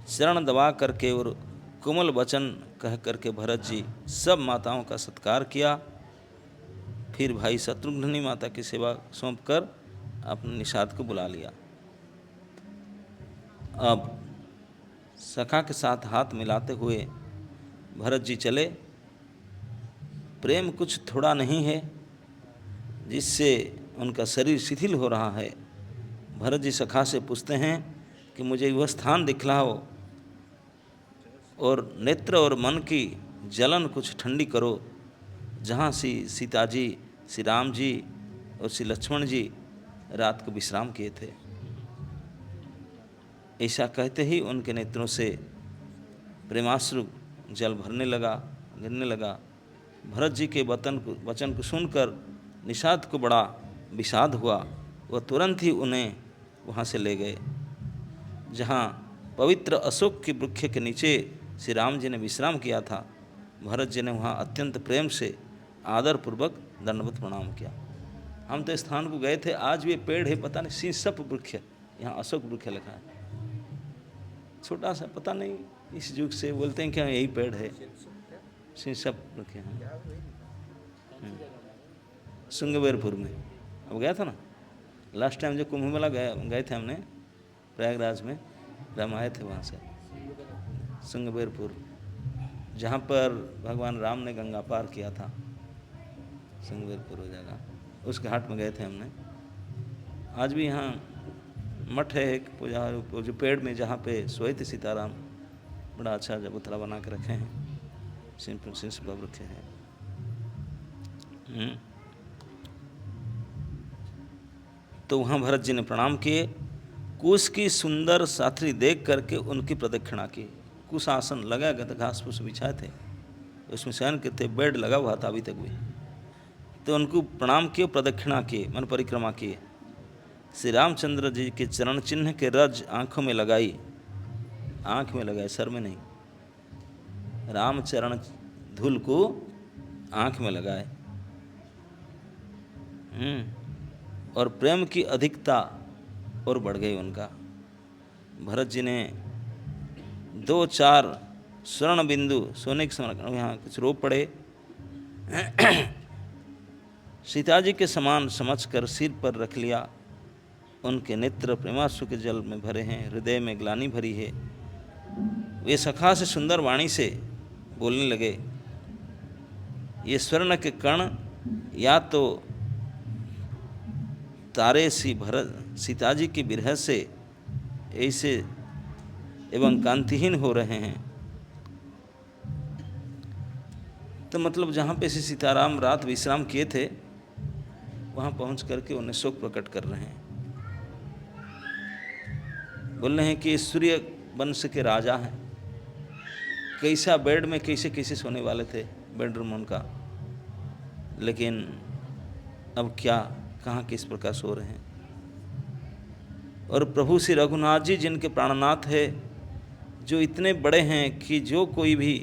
[SPEAKER 1] चरण दबा करके और कोमल वचन कह करके भरत जी सब माताओं का सत्कार किया। फिर भाई शत्रुघ्न माता की सेवा सौंप कर अपने निषाद को बुला लिया। अब सखा के साथ हाथ मिलाते हुए भरत जी चले। प्रेम कुछ थोड़ा नहीं है जिससे उनका शरीर शिथिल हो रहा है। भरत जी सखा से पूछते हैं कि मुझे वह स्थान दिखलाओ और नेत्र और मन की जलन कुछ ठंडी करो जहाँ सीता जी, श्री राम जी और श्री लक्ष्मण जी रात को विश्राम किए थे। ऐसा कहते ही उनके नेत्रों से प्रेमाश्रु जल भरने लगा, गिरने लगा। भरत जी के वचन को सुनकर निषाद को बड़ा विषाद हुआ। वह तुरंत ही उन्हें वहाँ से ले गए जहाँ पवित्र अशोक के वृक्ष के नीचे श्री राम जी ने विश्राम किया था। भरत जी ने वहाँ अत्यंत प्रेम से आदरपूर्वक दंडवत प्रणाम किया। हम तो स्थान को गए थे, आज भी पेड़ है, पता नहीं शीशप वृक्ष, यहाँ अशोक वृक्ष लिखा है, छोटा सा, पता नहीं इस युग से बोलते हैं कि यही पेड़ है, शीशप वृक्ष है। सुंगवेरपुर में अब गया था ना लास्ट टाइम, जो कुंभ मेला गए थे हमने प्रयागराज में, हम आए थे वहाँ से सुंगवेरपुर, जहाँ पर भगवान राम ने गंगा पार किया था। सुंगवेरपुर हो जाएगा, उस घाट में गए थे हमने। आज भी यहाँ मठ है एक पूजा, जो पेड़ में जहाँ पे सोए थे सीताराम, बड़ा अच्छा चबूतरा बना के रखे हैं, सिंपल वृक्ष है। तो वहाँ भरत जी ने प्रणाम किए। कुश की सुंदर साथरी देख करके उनकी प्रदक्षिणा की। कुश आसन लगा गया था, घास फूस बिछाए थे, उसमें शयन के थे, बेड लगा हुआ था अभी तक भी। तो उनको प्रणाम किए, प्रदक्षिणा किए, मन परिक्रमा किए। श्री रामचंद्र जी के चरण चिन्ह के रज आँखों में लगाई, आँख में लगाए, सर में नहीं। रामचरण धूल को आँख में लगाए। और प्रेम की अधिकता और बढ़ गई उनका। भरत जी ने 2-4 स्वर्ण बिंदु सोने के समान यहाँ कुछ रो पड़े, सीता जी के समान समझकर सिर पर रख लिया। उनके नेत्र प्रेमाश्रु के जल में भरे हैं, हृदय में ग्लानि भरी है। वे सखा से सुंदर वाणी से बोलने लगे, ये स्वर्ण के कण या तो तारे सी भरत सीता जी की विरह से ऐसे एवं कांतिहीन हो रहे हैं। तो मतलब जहाँ पे से सीताराम रात विश्राम किए थे, वहाँ पहुँच करके उन्हें शोक प्रकट कर रहे हैं। बोल रहे हैं कि सूर्य वंश के राजा हैं, कैसा बेड में कैसे कैसे सोने वाले थे, बेडरूम उनका, लेकिन अब क्या, कहाँ किस प्रकार सो रहे हैं। और प्रभु श्री रघुनाथ जी जिनके प्राणनाथ है, जो इतने बड़े हैं कि जो कोई भी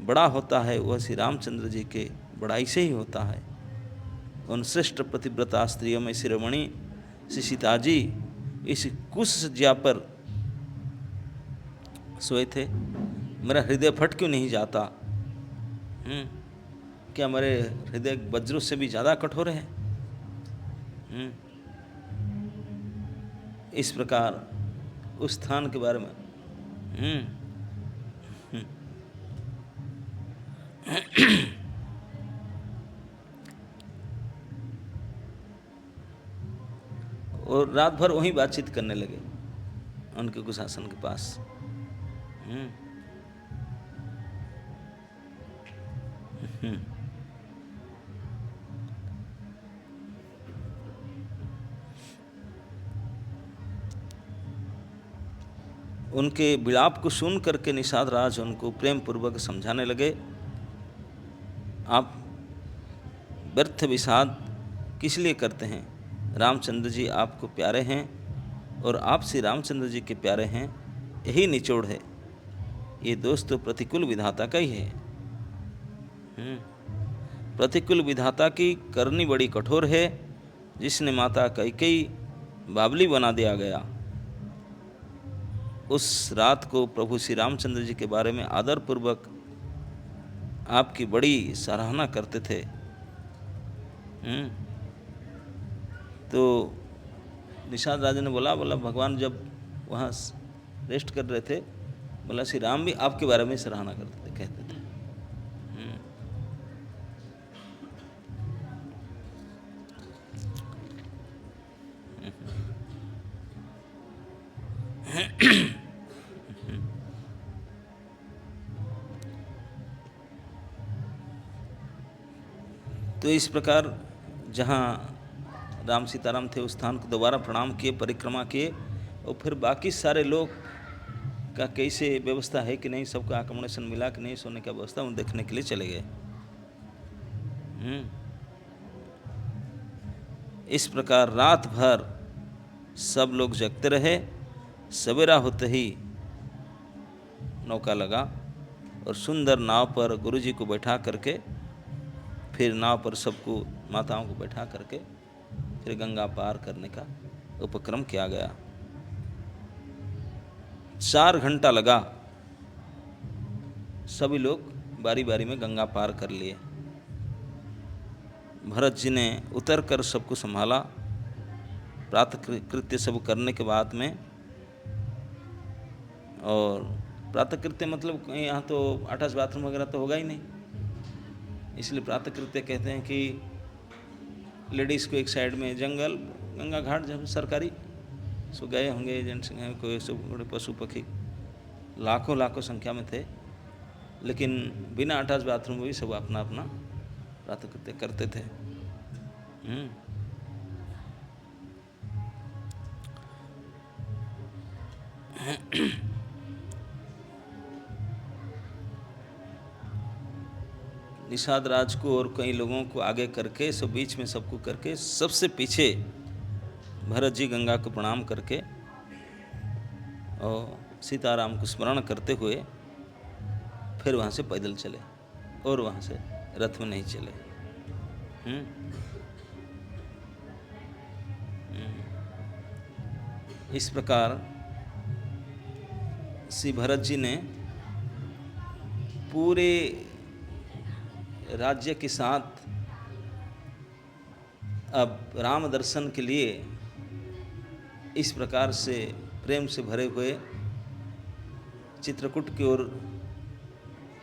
[SPEAKER 1] बड़ा होता है वह श्री रामचंद्र जी के बड़ाई से ही होता है। उन श्रेष्ठ प्रतिव्रता स्त्रियों में शिरोमणि श्री सीता जी इस कुश सज्जा पर सोए थे। मेरा हृदय फट क्यों नहीं जाता? क्या मेरे हृदय वज्रों से भी ज़्यादा कठोर है? इस प्रकार उस स्थान के बारे में और रात भर वहीं बातचीत करने लगे उनके कुशासन के पास। उनके विलाप को सुन करके निषाद राज उनको प्रेम पूर्वक समझाने लगे, आप व्यर्थ विषाद किस लिए करते हैं? रामचंद्र जी आपको प्यारे हैं और आप श्री रामचंद्र जी के प्यारे हैं, यही निचोड़ है। ये दोस्त तो प्रतिकूल विधाता का ही है। प्रतिकूल विधाता की करनी बड़ी कठोर है, जिसने माता कैकेयी बावली बना दिया गया। उस रात को प्रभु श्री रामचंद्र जी के बारे में आदरपूर्वक आपकी बड़ी सराहना करते थे। तो निषाद राजा ने बोला भगवान जब वहाँ रेस्ट कर रहे थे, बोला श्री राम भी आपके बारे में सराहना करते थे, कहते थे। तो इस प्रकार जहाँ राम सीताराम थे उस स्थान को दोबारा प्रणाम किए, परिक्रमा किए, और फिर बाकी सारे लोग का कैसे व्यवस्था है कि नहीं, सबका अकोमोडेशन मिला कि नहीं, सोने का व्यवस्था उन देखने के लिए चले गए। इस प्रकार रात भर सब लोग जगते रहे। सवेरा होते ही नौका लगा और सुंदर नाव पर गुरुजी को बैठा करके, फिर नाव पर सबको माताओं को बैठा करके फिर गंगा पार करने का उपक्रम किया गया। 4 घंटा लगा, सभी लोग बारी बारी में गंगा पार कर लिए। भरत जी ने उतर कर सबको संभाला। प्रातः कृत्य सब करने के बाद में, और प्रातः कृत्य मतलब यहाँ तो अटैच बाथरूम वगैरह तो होगा ही नहीं, इसलिए प्रातः कृत्य कहते हैं कि लेडीज़ को एक साइड में जंगल, गंगा घाट जब सरकारी सो गए होंगे, जेंट्स हैं, कोई सब बड़े पशु पक्षी लाखों संख्या में थे, लेकिन बिना अटैच बाथरूम भी सब अपना अपना प्रातः कृत्य करते थे। निषाद राज को और कई लोगों को आगे करके, सब बीच में सबको करके, सबसे पीछे भरत जी गंगा को प्रणाम करके और सीताराम को स्मरण करते हुए फिर वहाँ से पैदल चले, और वहाँ से रथ में नहीं चले। इस प्रकार श्री भरत जी ने पूरे राज्य के साथ अब राम दर्शन के लिए इस प्रकार से प्रेम से भरे हुए चित्रकूट की ओर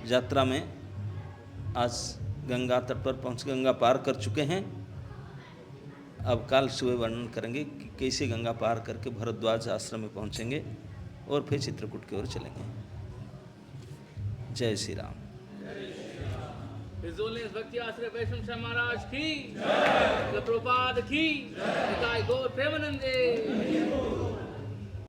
[SPEAKER 1] यात्रा में आज गंगा तट पर पहुँच गंगा पार कर चुके हैं। अब काल सुबह वर्णन करेंगे कि कैसे गंगा पार करके भरद्वाज आश्रम में पहुँचेंगे और फिर चित्रकूट की ओर चलेंगे। जय Shri Ram.
[SPEAKER 2] His Holiness Bhakti Asra Vaishnav Maharaj ki, Prabhupada ki, Nitai Gaur Premanande.